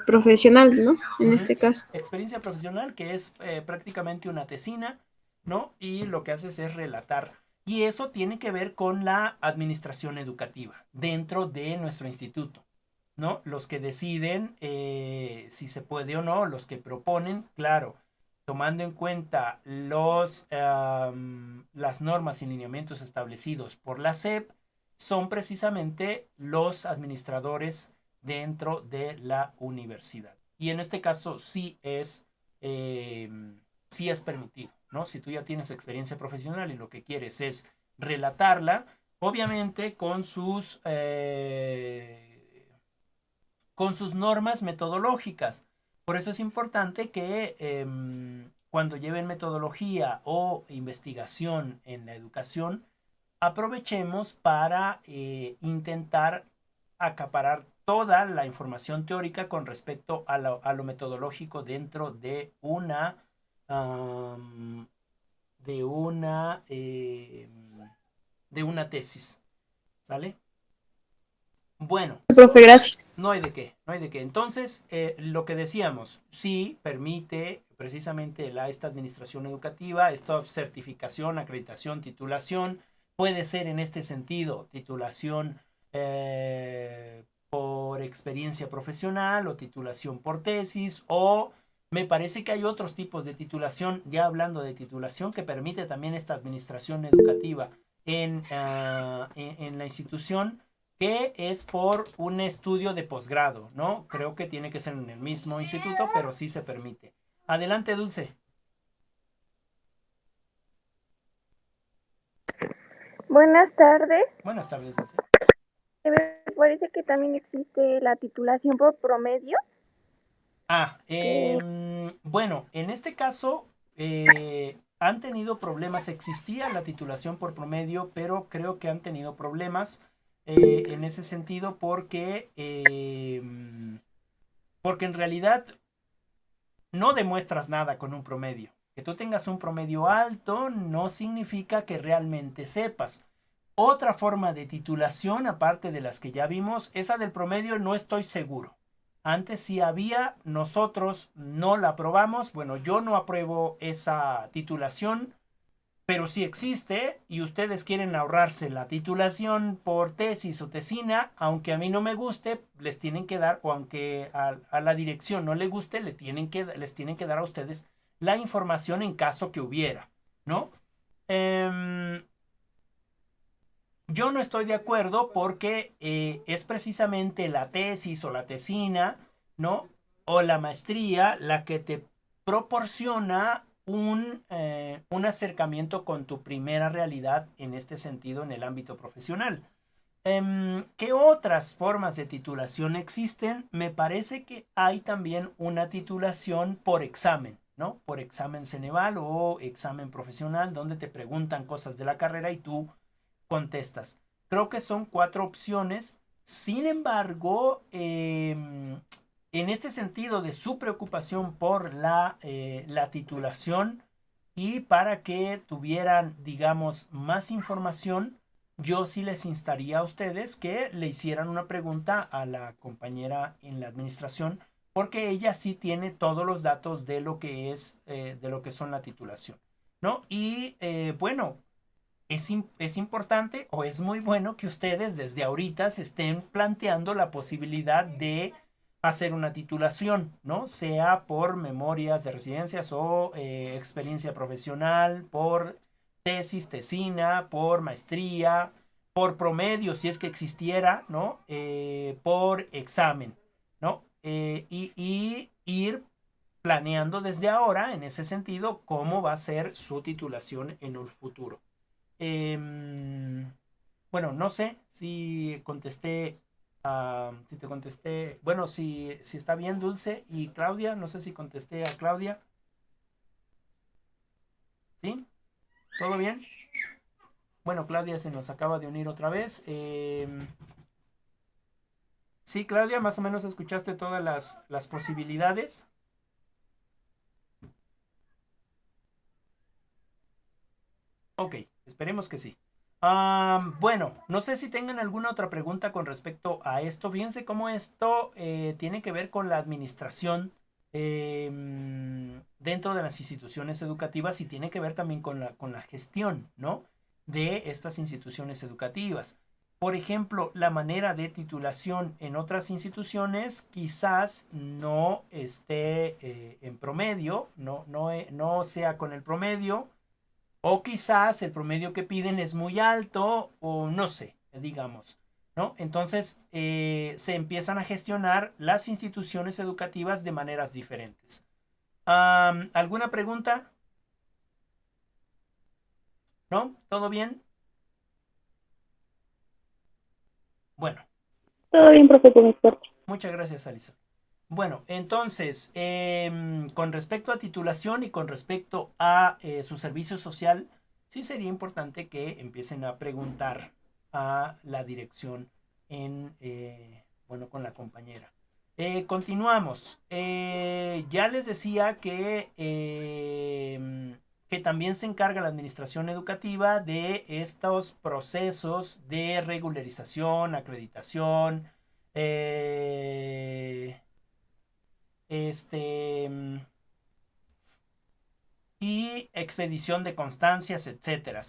profesional, ¿no? En este caso. Experiencia profesional, que es prácticamente una tesina, ¿no? Y lo que haces es relatar. Y eso tiene que ver con la administración educativa dentro de nuestro instituto, ¿no? Los que deciden si se puede o no, los que proponen, claro, tomando en cuenta las normas y lineamientos establecidos por la SEP, son precisamente los administradores dentro de la universidad. Y en este caso sí es permitido, ¿no? Si tú ya tienes experiencia profesional y lo que quieres es relatarla, obviamente con sus normas metodológicas. Por eso es importante que cuando lleven metodología o investigación en la educación, aprovechemos para intentar acaparar toda la información teórica con respecto a lo metodológico dentro de una, de una tesis. ¿Sale? Bueno, Profe, gracias. no hay de qué, no hay de qué. Entonces, lo que decíamos, sí permite precisamente esta administración educativa, esta certificación, acreditación, titulación, puede ser en este sentido titulación por experiencia profesional o titulación por tesis, o me parece que hay otros tipos de titulación, ya hablando de titulación, que permite también esta administración educativa en la institución, que es por un estudio de posgrado, ¿no? Creo que tiene que ser en el mismo instituto, pero sí se permite. Adelante, Dulce. Buenas tardes. Buenas tardes, Dulce. Me parece que también existe la titulación por promedio. Bueno, en este caso han tenido problemas. Existía la titulación por promedio, pero creo que han tenido problemas en ese sentido porque en realidad no demuestras nada con un promedio. Que tú tengas un promedio alto no significa que realmente sepas. Otra forma de titulación, aparte de las que ya vimos, esa del promedio no estoy seguro. Antes sí había, nosotros no la aprobamos. Bueno, yo no apruebo esa titulación, pero sí existe y ustedes quieren ahorrarse la titulación por tesis o tesina, aunque a mí no me guste, les tienen que dar, o aunque a la dirección no le guste, les tienen que dar a ustedes la información en caso que hubiera, ¿no? Yo no estoy de acuerdo porque es precisamente la tesis o la tesina, ¿no? O la maestría la que te proporciona un acercamiento con tu primera realidad en este sentido en el ámbito profesional. ¿Qué otras formas de titulación existen? Me parece que hay también una titulación por examen, ¿no? Por examen Ceneval o examen profesional, donde te preguntan cosas de la carrera y tú contestas. Creo que son 4 opciones. Sin embargo, en este sentido de su preocupación por la titulación y para que tuvieran, digamos, más información, yo sí les instaría a ustedes que le hicieran una pregunta a la compañera en la administración, porque ella sí tiene todos los datos de lo que es, de lo que son la titulación, ¿no? Y bueno, es importante o es muy bueno que ustedes desde ahorita se estén planteando la posibilidad de hacer una titulación, ¿no? Sea por memorias de residencias o experiencia profesional, por tesis, tesina, por maestría, por promedio, si es que existiera, ¿no? Por examen, ¿no? Y ir planeando desde ahora, en ese sentido, cómo va a ser su titulación en un futuro. Bueno, no sé si contesté, si te contesté, bueno, si está bien Dulce y Claudia, no sé si contesté a Claudia. ¿Sí? ¿Todo bien? Bueno, Claudia se nos acaba de unir otra vez. Sí, Claudia, más o menos escuchaste todas las posibilidades. Ok, esperemos que sí. Bueno, no sé si tengan alguna otra pregunta con respecto a esto. Fíjense cómo esto tiene que ver con la administración dentro de las instituciones educativas y tiene que ver también con la gestión, ¿no? De estas instituciones educativas. Por ejemplo, la manera de titulación en otras instituciones quizás no esté en promedio, no sea con el promedio, o quizás el promedio que piden es muy alto, o no sé, digamos, ¿no? Entonces se empiezan a gestionar las instituciones educativas de maneras diferentes. ¿Alguna pregunta? ¿No? ¿Todo bien? Bueno, Todo bien, profe, por mi parte. muchas gracias, Alison. Bueno, entonces, con respecto a titulación y con respecto a su servicio social, sí sería importante que empiecen a preguntar a la dirección bueno, con la compañera. Continuamos. Ya les decía que también se encarga la administración educativa de estos procesos de regularización, acreditación, eh, este, y expedición de constancias, etcétera.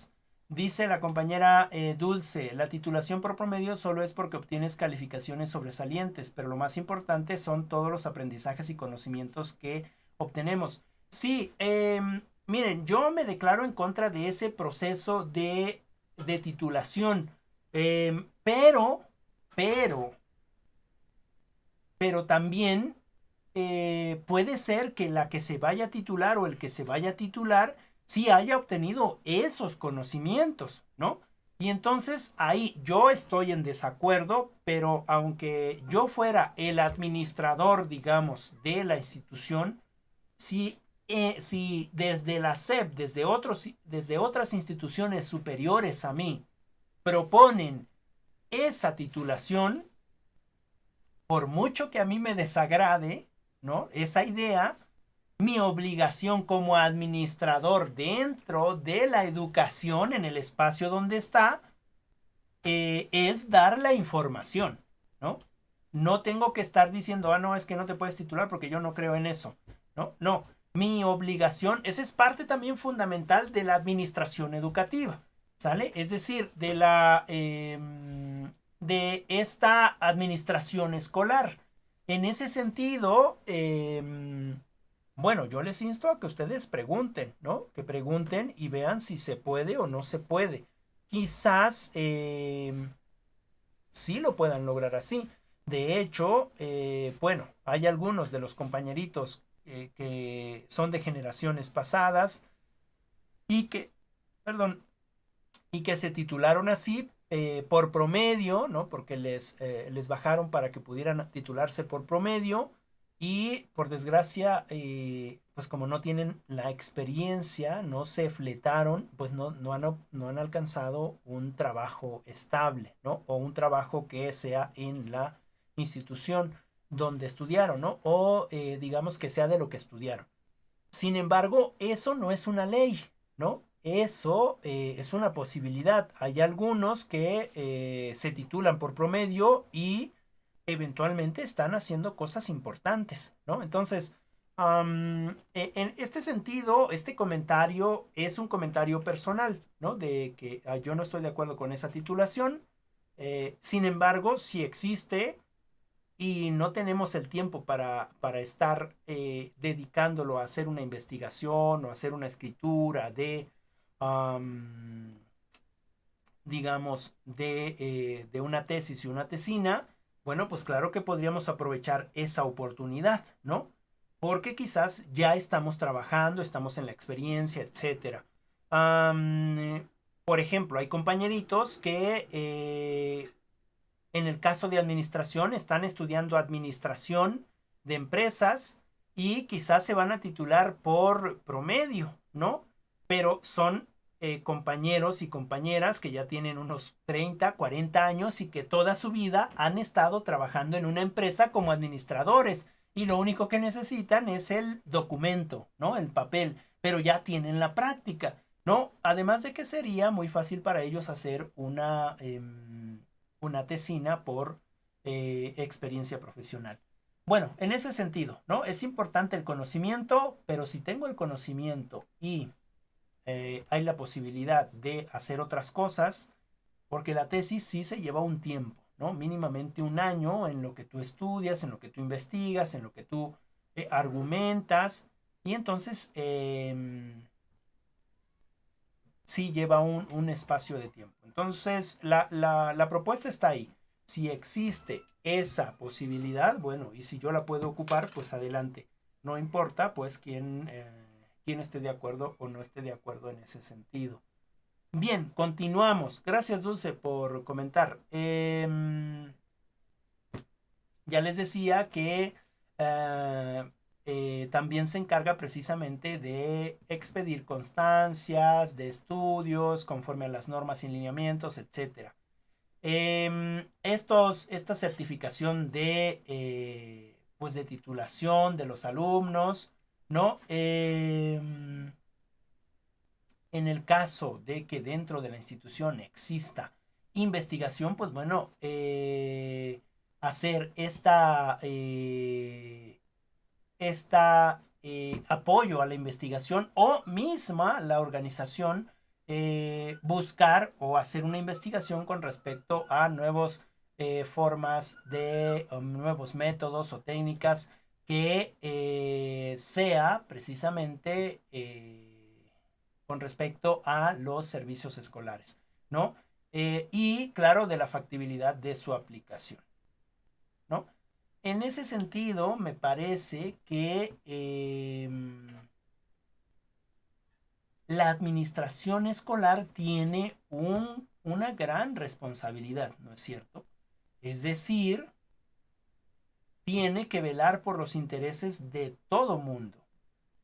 Dice la compañera Dulce, la titulación por promedio solo es porque obtienes calificaciones sobresalientes, pero lo más importante son todos los aprendizajes y conocimientos que obtenemos. Sí, miren, yo me declaro en contra de ese proceso de titulación, pero, pero, pero también puede ser que la que se vaya a titular o el que se vaya a titular sí haya obtenido esos conocimientos, ¿no? Y entonces ahí yo estoy en desacuerdo, pero aunque yo fuera el administrador, digamos, de la institución, si desde la SEP, desde otras instituciones superiores a mí, proponen esa titulación, por mucho que a mí me desagrade, ¿no? Esa idea, mi obligación como administrador dentro de la educación en el espacio donde está es dar la información, ¿no? No tengo que estar diciendo, no, es que no te puedes titular porque yo no creo en eso, ¿no? No, mi obligación, esa es parte también fundamental de la administración educativa, ¿sale? Es decir, de esta administración escolar. En ese sentido, bueno, yo les insto a que ustedes pregunten, ¿no? Que pregunten y vean si se puede o no se puede. Quizás sí lo puedan lograr así. De hecho, bueno, hay algunos de los compañeritos que son de generaciones pasadas y que, perdón, y que se titularon así por promedio, ¿no? Porque les bajaron para que pudieran titularse por promedio y por desgracia, pues como no tienen la experiencia, no se fletaron, pues no han alcanzado un trabajo estable, ¿no? O un trabajo que sea en la institución donde estudiaron, ¿no? O digamos que sea de lo que estudiaron. Sin embargo, eso no es una ley, ¿no? Eso es una posibilidad. Hay algunos que se titulan por promedio y eventualmente están haciendo cosas importantes, ¿no? Entonces, en este sentido, este comentario es un comentario personal, ¿no? De que yo no estoy de acuerdo con esa titulación. Sin embargo, si existe y no tenemos el tiempo para estar dedicándolo a hacer una investigación o hacer una escritura de, um, digamos, de una tesis y una tesina, bueno, pues claro que podríamos aprovechar esa oportunidad, ¿no? Porque quizás ya estamos trabajando, estamos en la experiencia, etcétera. Por ejemplo, hay compañeritos que en el caso de administración están estudiando administración de empresas y quizás se van a titular por promedio, ¿no? Pero son compañeros y compañeras que ya tienen unos 30, 40 años y que toda su vida han estado trabajando en una empresa como administradores y lo único que necesitan es el documento, ¿no? El papel, pero ya tienen la práctica, ¿no? Además de que sería muy fácil para ellos hacer una tesina por experiencia profesional. Bueno, en ese sentido, ¿no? Es importante el conocimiento, pero si tengo el conocimiento y hay la posibilidad de hacer otras cosas, porque la tesis sí se lleva un tiempo, ¿no? Mínimamente un año en lo que tú estudias, en lo que tú investigas, en lo que tú argumentas, y entonces sí lleva un espacio de tiempo. Entonces, la propuesta está ahí. Si existe esa posibilidad, bueno, y si yo la puedo ocupar, pues adelante. No importa, pues, quién esté de acuerdo o no esté de acuerdo en ese sentido. Bien, continuamos. Gracias, Dulce, por comentar. Ya les decía que también se encarga precisamente de expedir constancias de estudios conforme a las normas y lineamientos, etc. Esta certificación pues de titulación de los alumnos, ¿no? En el caso de que dentro de la institución exista investigación, pues bueno, hacer apoyo a la investigación o misma la organización buscar o hacer una investigación con respecto a nuevos formas de nuevos métodos o técnicas que sea precisamente con respecto a los servicios escolares, ¿no? Y claro, de la factibilidad de su aplicación, ¿no? En ese sentido, me parece que la administración escolar tiene una gran responsabilidad, ¿no es cierto? Es decir, tiene que velar por los intereses de todo mundo,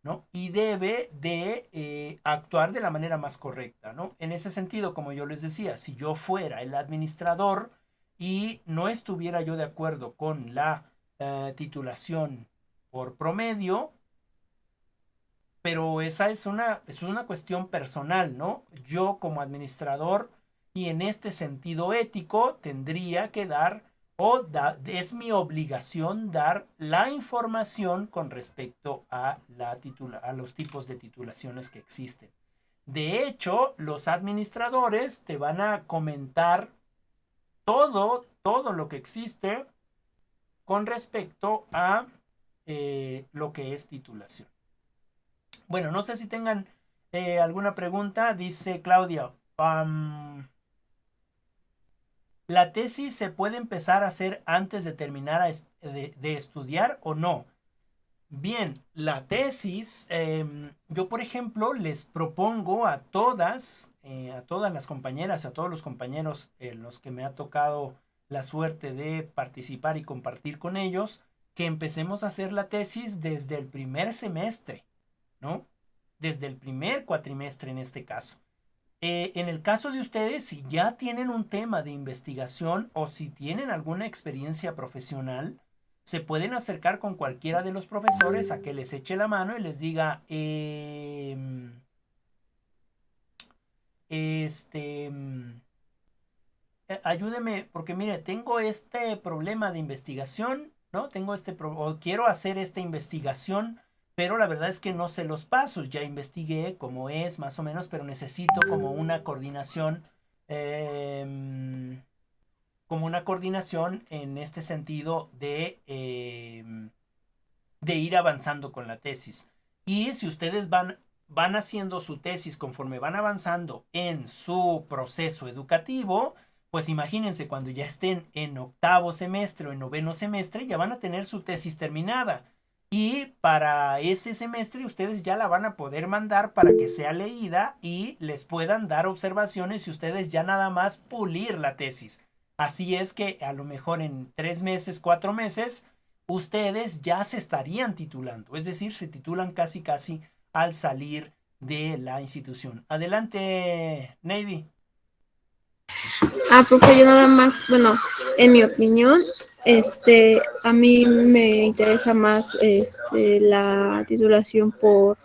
¿no? Y debe de actuar de la manera más correcta, ¿no? En ese sentido, como yo les decía, si yo fuera el administrador y no estuviera yo de acuerdo con la titulación por promedio, pero esa es una cuestión personal, ¿no? Yo como administrador y en este sentido ético tendría que dar es mi obligación dar la información con respecto a los tipos de titulaciones que existen. De hecho, los administradores te van a comentar todo lo que existe con respecto a lo que es titulación. Bueno, no sé si tengan alguna pregunta. Dice Claudia, ¿la tesis se puede empezar a hacer antes de terminar de estudiar o no? Bien, la tesis, yo por ejemplo les propongo a todas las compañeras, a todos los compañeros en los que me ha tocado la suerte de participar y compartir con ellos, que empecemos a hacer la tesis desde el primer semestre, ¿no? Desde el primer cuatrimestre en este caso. En el caso de ustedes, si ya tienen un tema de investigación o si tienen alguna experiencia profesional, se pueden acercar con cualquiera de los profesores a que les eche la mano y les diga, ayúdeme, porque mire, tengo este problema de investigación, ¿no? O quiero hacer esta investigación, pero la verdad es que no sé los pasos. Ya investigué cómo es, más o menos, pero necesito como una coordinación en este sentido de ir avanzando con la tesis. Y si ustedes van van haciendo su tesis conforme van avanzando en su proceso educativo, pues imagínense cuando ya estén en octavo semestre o en noveno semestre, ya van a tener su tesis terminada. Y para ese semestre ustedes ya la van a poder mandar para que sea leída y les puedan dar observaciones y ustedes ya nada más pulir la tesis. Así es que a lo mejor en 3 meses, 4 meses, ustedes ya se estarían titulando. Es decir, se titulan casi casi al salir de la institución. Adelante, Navy. Profe, yo nada más, bueno, en mi opinión, a mí me interesa más, la titulación por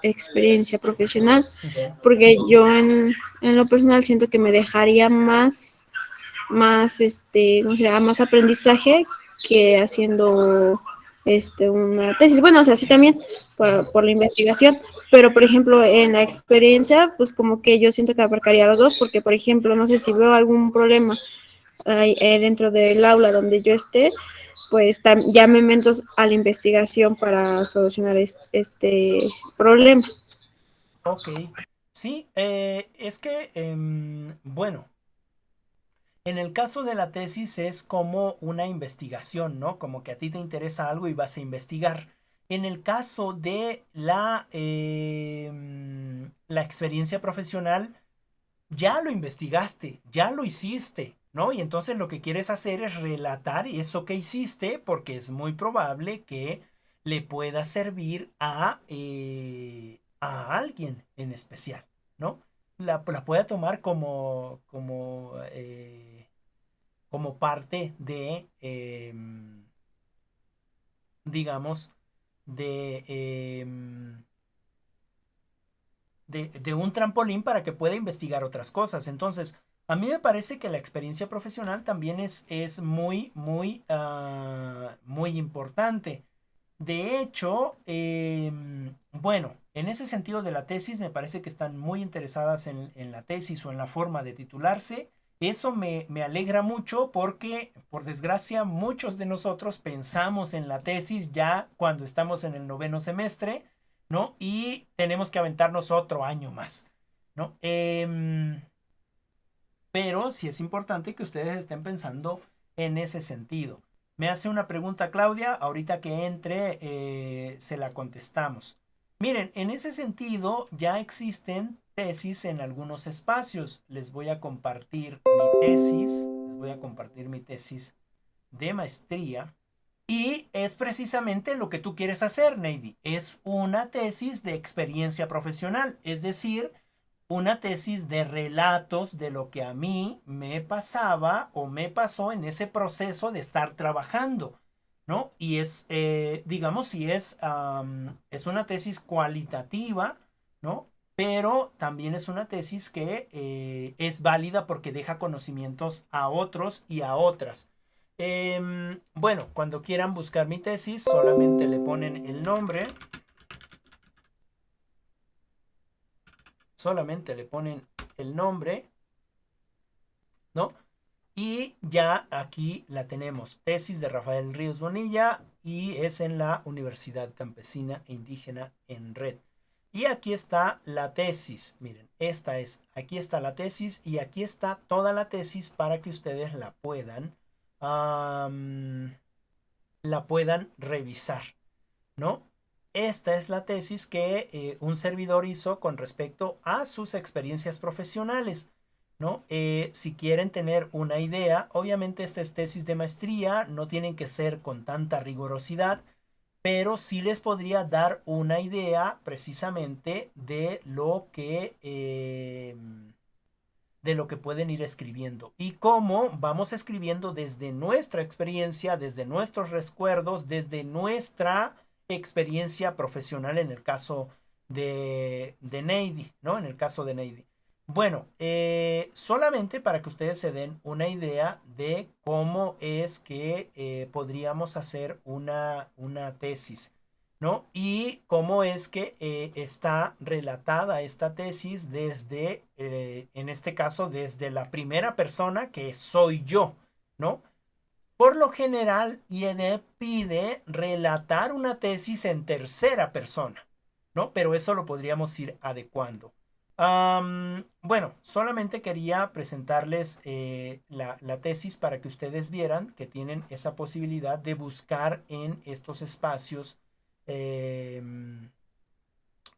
experiencia profesional, porque yo en lo personal siento que me dejaría ¿cómo se llama? Más aprendizaje que haciendo una tesis. Bueno, o sea, sí también por la investigación, pero por ejemplo, en la experiencia, pues como que yo siento que abarcaría los dos, porque por ejemplo, no sé si veo algún problema dentro del aula donde yo esté, pues ya me meto a la investigación para solucionar este problema. Ok. Sí, es que, bueno, en el caso de la tesis es como una investigación, ¿no? Como que a ti te interesa algo y vas a investigar. En el caso de la experiencia profesional, ya lo investigaste, ya lo hiciste, ¿no? Y entonces lo que quieres hacer es relatar eso que hiciste porque es muy probable que le pueda servir a alguien en especial, ¿no? La pueda tomar como parte de, digamos, de, de un trampolín para que pueda investigar otras cosas. Entonces, a mí me parece que la experiencia profesional también es muy, muy, muy importante. De hecho, bueno, en ese sentido de la tesis, me parece que están muy interesadas en la tesis o en la forma de titularse. Eso me alegra mucho porque, por desgracia, muchos de nosotros pensamos en la tesis ya cuando estamos en el noveno semestre, ¿no? Y tenemos que aventarnos otro año más, ¿no? Pero sí es importante que ustedes estén pensando en ese sentido. Me hace una pregunta Claudia, ahorita que entre se la contestamos. Miren, en ese sentido ya existen tesis en algunos espacios. Les voy a compartir mi tesis de maestría. Y es precisamente lo que tú quieres hacer, Navy. Es una tesis de experiencia profesional, es decir, una tesis de relatos de lo que a mí me pasaba o me pasó en ese proceso de estar trabajando, ¿no? Y es, digamos, si es una tesis cualitativa, ¿no? Pero también es una tesis que es válida porque deja conocimientos a otros y a otras. Bueno, cuando quieran buscar mi tesis, solamente le ponen el nombre. Solamente le ponen el nombre, ¿no? Y ya aquí la tenemos. Tesis de Rafael Ríos Bonilla y es en la Universidad Campesina e Indígena en Red. Y aquí está la tesis. Miren, aquí está la tesis y aquí está toda la tesis para que ustedes la puedan revisar, ¿no? Esta es la tesis que un servidor hizo con respecto a sus experiencias profesionales, ¿no? Si quieren tener una idea, obviamente esta es tesis de maestría, no tienen que ser con tanta rigurosidad, pero sí les podría dar una idea precisamente de lo que pueden ir escribiendo y cómo vamos escribiendo desde nuestra experiencia, desde nuestros recuerdos, desde nuestra experiencia profesional en el caso de Neidy, ¿no? En el caso de Neidy. Bueno, solamente para que ustedes se den una idea de cómo es que podríamos hacer una tesis, ¿no? Y cómo es que está relatada esta tesis desde, en este caso, desde la primera persona que soy yo, ¿no? Por lo general, IED pide relatar una tesis en tercera persona, ¿no? Pero eso lo podríamos ir adecuando. Bueno, solamente quería presentarles la tesis para que ustedes vieran que tienen esa posibilidad de buscar en estos espacios,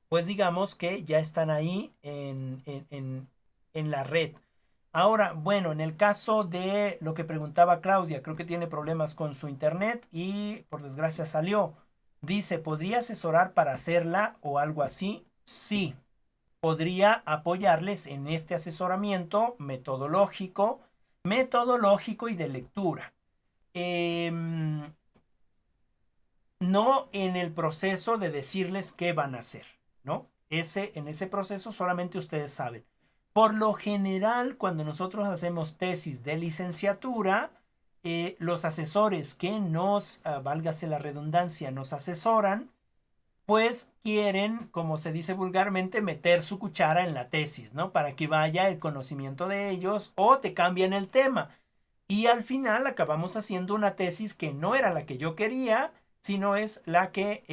pues digamos que ya están ahí en la red. Ahora, bueno, en el caso de lo que preguntaba Claudia, creo que tiene problemas con su internet y por desgracia salió. Dice, ¿podría asesorar para hacerla o algo así? Sí, podría apoyarles en este asesoramiento metodológico y de lectura. No en el proceso de decirles qué van a hacer, ¿no? En ese proceso solamente ustedes saben. Por lo general, cuando nosotros hacemos tesis de licenciatura, los asesores que nos, válgase la redundancia, nos asesoran, pues quieren, como se dice vulgarmente, meter su cuchara en la tesis, ¿no? Para que vaya el conocimiento de ellos o te cambian el tema. Y al final acabamos haciendo una tesis que no era la que yo quería, sino es la que,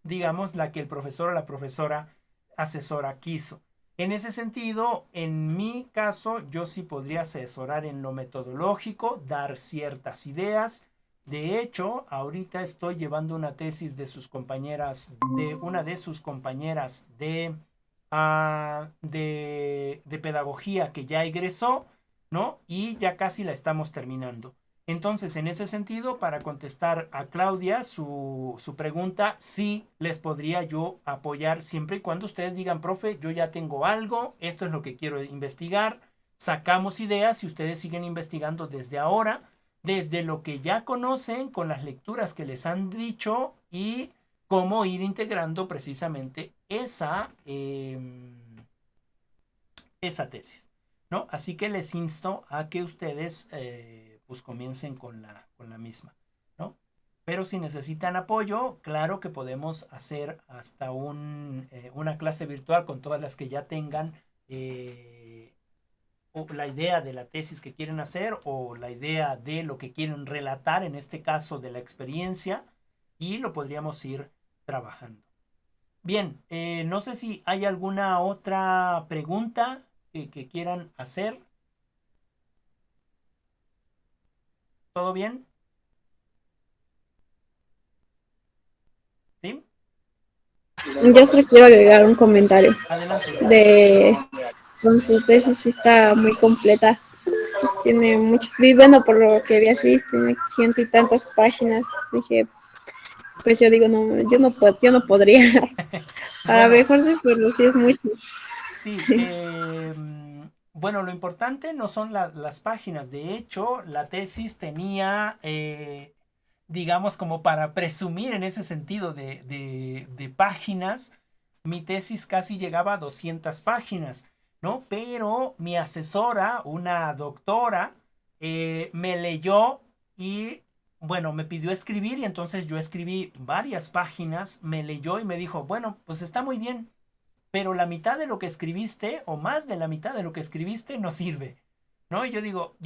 digamos, la que el profesor o la profesora asesora quiso. En ese sentido, en mi caso, yo sí podría asesorar en lo metodológico, dar ciertas ideas. De hecho, ahorita estoy llevando una tesis de sus compañeras, de una de sus compañeras de pedagogía que ya egresó, ¿no? Y ya casi la estamos terminando. Entonces, en ese sentido, para contestar a Claudia su pregunta, sí les podría yo apoyar siempre y cuando ustedes digan, profe, yo ya tengo algo, esto es lo que quiero investigar, sacamos ideas y ustedes siguen investigando desde ahora, desde lo que ya conocen, con las lecturas que les han dicho y cómo ir integrando precisamente esa tesis, ¿no? Así que les insto a que ustedes pues comiencen con la misma, ¿no? Pero si necesitan apoyo, claro que podemos hacer hasta una clase virtual con todas las que ya tengan o la idea de la tesis que quieren hacer o la idea de lo que quieren relatar, en este caso de la experiencia, y lo podríamos ir trabajando. Bien, no sé si hay alguna otra pregunta que quieran hacer. ¿Todo bien? ¿Sí? Yo solo quiero agregar un comentario Adelante. de con su tesis sí está muy completa. Pues tiene muchos, y bueno, por lo que vi así, tiene ciento y tantas páginas. Dije, pues yo digo, no, yo no podría. A lo Bueno, mejor sí, pero sí es mucho. sí. Bueno, lo importante no son las páginas. De hecho, la tesis tenía, digamos, como para presumir en ese sentido de páginas, mi tesis casi llegaba a 200 páginas, ¿no? Pero mi asesora, una doctora, me leyó y, bueno, me pidió escribir y entonces yo escribí varias páginas, me leyó y me dijo, bueno, pues está muy bien, pero la mitad de lo que escribiste o más de la mitad de lo que escribiste no sirve, ¿no? Y yo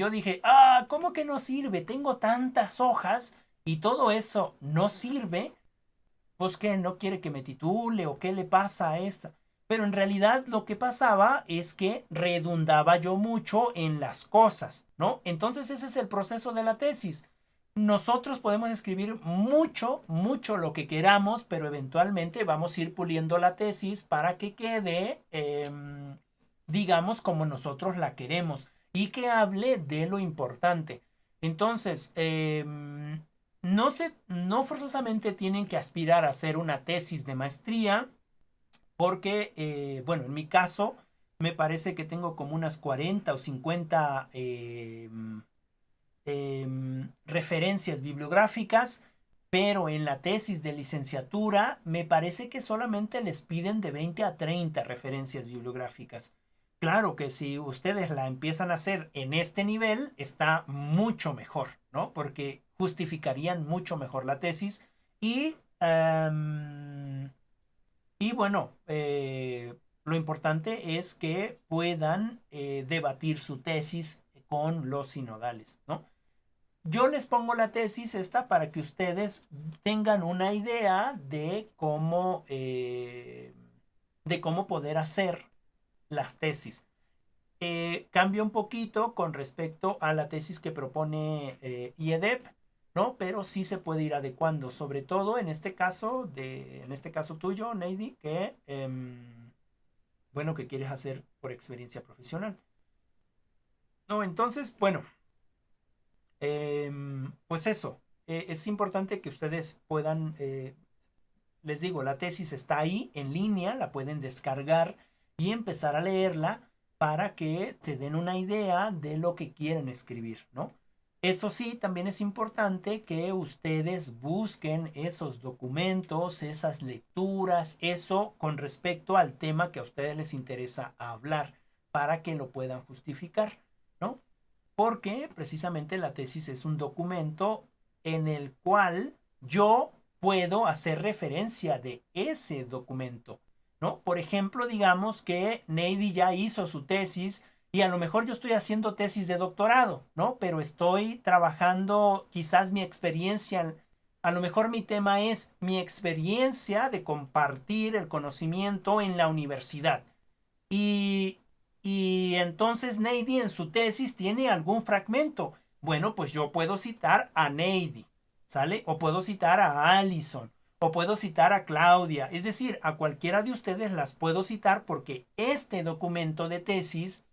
dije, ¿cómo que no sirve? Tengo tantas hojas y todo eso no sirve, pues que no quiere que me titule o qué le pasa a esta. Pero en realidad lo que pasaba es que redundaba yo mucho en las cosas, ¿no? Entonces ese es el proceso de la tesis. Nosotros podemos escribir mucho, mucho lo que queramos, pero eventualmente vamos a ir puliendo la tesis para que quede, digamos, como nosotros la queremos y que hable de lo importante. Entonces, no forzosamente tienen que aspirar a hacer una tesis de maestría, porque, bueno, en mi caso, me parece que tengo como unas 40 o 50 referencias bibliográficas, pero en la tesis de licenciatura me parece que solamente les piden de 20 a 30 referencias bibliográficas. Claro que si ustedes la empiezan a hacer en este nivel, está mucho mejor, ¿no? Porque justificarían mucho mejor la tesis y, y bueno, lo importante es que puedan debatir su tesis con los sinodales, ¿no? Yo les pongo la tesis esta para que ustedes tengan una idea de cómo poder hacer las tesis. Cambia un poquito con respecto a la tesis que propone IEDEP, ¿no? Pero sí se puede ir adecuando, sobre todo en este caso tuyo, Neidy, que bueno, que quieres hacer por experiencia profesional. No, entonces, bueno, pues eso, es importante que ustedes puedan, les digo, la tesis está ahí en línea, la pueden descargar y empezar a leerla para que se den una idea de lo que quieren escribir, ¿no? Eso sí, también es importante que ustedes busquen esos documentos, esas lecturas, eso con respecto al tema que a ustedes les interesa hablar, para que lo puedan justificar, ¿no? Porque precisamente la tesis es un documento en el cual yo puedo hacer referencia de ese documento, ¿no? Por ejemplo, digamos que Neidy ya hizo su tesis y a lo mejor yo estoy haciendo tesis de doctorado, ¿no? Pero estoy trabajando quizás mi experiencia, a lo mejor mi tema es mi experiencia de compartir el conocimiento en la universidad. Y, y entonces Neidy en su tesis tiene algún fragmento. Bueno, pues yo puedo citar a Neidy, ¿sale? O puedo citar a Allison, o puedo citar a Claudia. Es decir, a cualquiera de ustedes las puedo citar porque este documento de tesis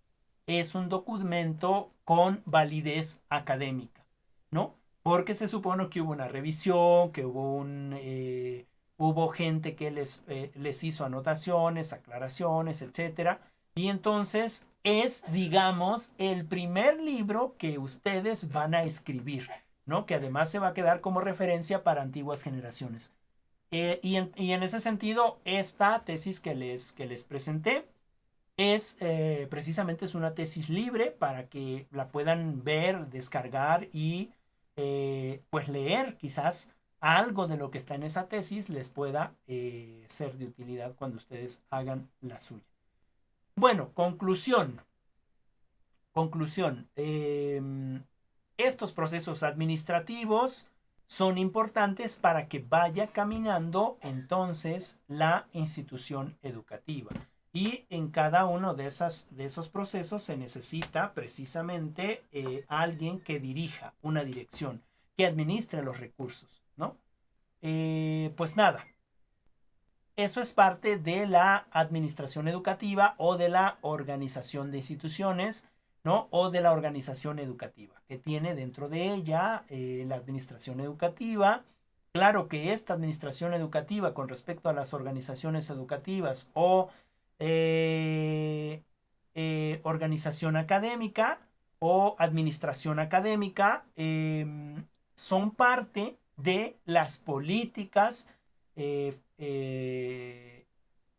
es un documento con validez académica, ¿no? Porque se supone que hubo una revisión, que hubo gente que les hizo anotaciones, aclaraciones, etcétera. Y entonces es, digamos, el primer libro que ustedes van a escribir, ¿no? Que además se va a quedar como referencia para antiguas generaciones. Y en ese sentido, esta tesis que les presenté precisamente es una tesis libre para que la puedan ver, descargar y pues leer. Quizás algo de lo que está en esa tesis les pueda ser de utilidad cuando ustedes hagan la suya. Bueno, conclusión. Conclusión. Estos procesos administrativos son importantes para que vaya caminando entonces la institución educativa. Y en cada uno de esos procesos se necesita precisamente alguien que dirija una dirección, que administre los recursos, ¿no? Pues nada, eso es parte de la administración educativa o de la organización de instituciones, ¿no? O de la organización educativa, que tiene dentro de ella la administración educativa. Claro que esta administración educativa con respecto a las organizaciones educativas o organización académica o administración académica son parte de las políticas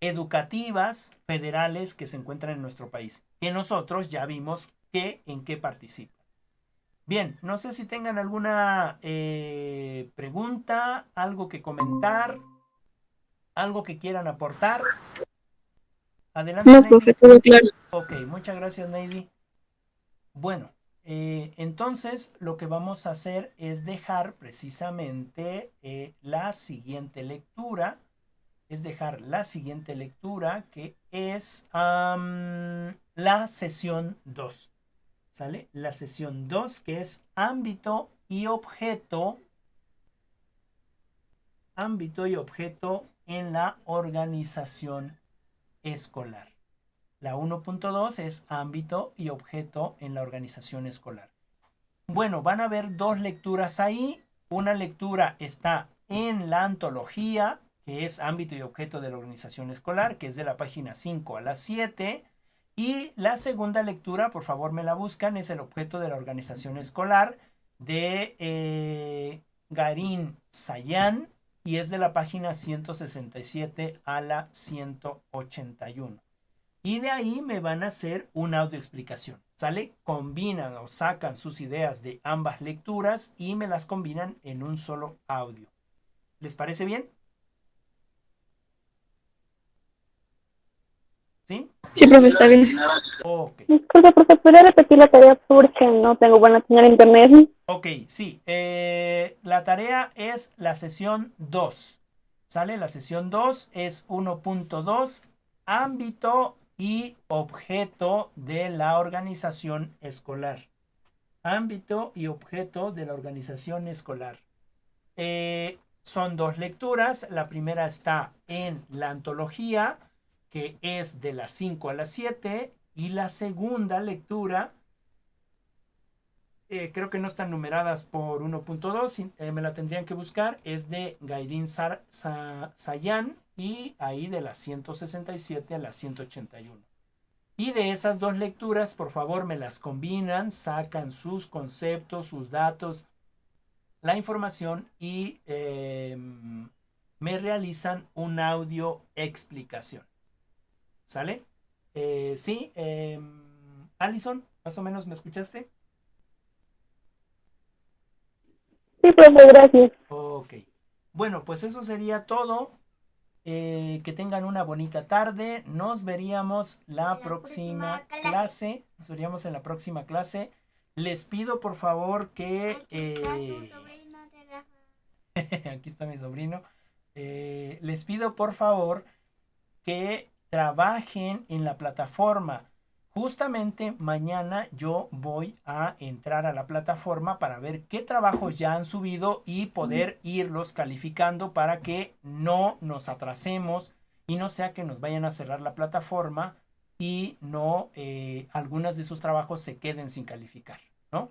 educativas federales que se encuentran en nuestro país, que nosotros ya vimos en qué participan. Bien, no sé si tengan alguna pregunta, algo que comentar, algo que quieran aportar. Adelante, No, Neidy. profe, todo claro. Ok, muchas gracias, Neidy. Bueno, entonces lo que vamos a hacer es dejar precisamente la siguiente lectura. Es dejar la siguiente lectura, que es la sesión 2. ¿Sale? La sesión 2, que es ámbito y objeto en la organización escolar. La 1.2 es ámbito y objeto en la organización escolar. Bueno, van a ver dos lecturas ahí. Una lectura está en la antología, que es ámbito y objeto de la organización escolar, que es de la página 5 a la 7. Y la segunda lectura, por favor me la buscan, es el objeto de la organización escolar de Garín Sayán, y es de la página 167 a la 181. Y de ahí me van a hacer una audioexplicación, ¿sale? Combinan o sacan sus ideas de ambas lecturas y me las combinan en un solo audio. ¿Les parece bien? ¿Sí? Sí, profe, está bien. Ok. Disculpe, profe, ¿podría repetir la tarea porque no tengo buena señal de internet? Ok, sí. La tarea es la sesión 2. ¿Sale? La sesión 2 es 1.2, ámbito y objeto de la organización escolar. Ámbito y objeto de la organización escolar. Son dos lecturas. La primera está en la antología, que es de las 5 a las 7. Y la segunda lectura, creo que no están numeradas por 1.2, me la tendrían que buscar, es de Gairin Sayan y ahí de las 167 a las 181. Y de esas dos lecturas, por favor, me las combinan, sacan sus conceptos, sus datos, la información y me realizan un audio explicación. ¿Sale? Sí, Alison, más o menos, ¿me escuchaste? Sí, profe, gracias. Ok. Bueno, pues eso sería todo. Que tengan una bonita tarde. Nos veríamos la próxima clase. Nos veríamos en la próxima clase. Les pido por favor que... aquí está mi sobrino. Les pido por favor que trabajen en la plataforma. Justamente mañana yo voy a entrar a la plataforma para ver qué trabajos ya han subido y poder irlos calificando para que no nos atrasemos y no sea que nos vayan a cerrar la plataforma y no algunas de sus trabajos se queden sin calificar, ¿no?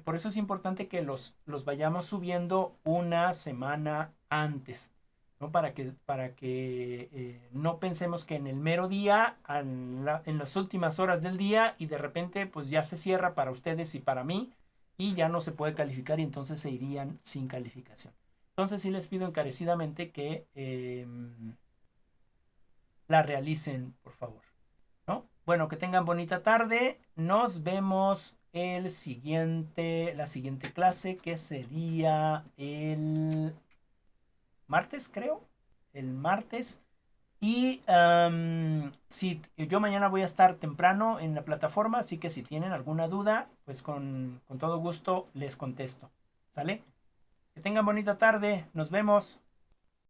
Por eso es importante que los vayamos subiendo una semana antes, ¿no? Para que no pensemos que en el mero día, en las últimas horas del día, y de repente pues ya se cierra para ustedes y para mí, y ya no se puede calificar y entonces se irían sin calificación. Entonces sí les pido encarecidamente que la realicen, por favor, ¿no? Bueno, que tengan bonita tarde. Nos vemos la siguiente clase, que sería el martes, creo. El martes. Y si yo mañana voy a estar temprano en la plataforma, así que si tienen alguna duda, pues con todo gusto les contesto. ¿Sale? Que tengan bonita tarde. Nos vemos.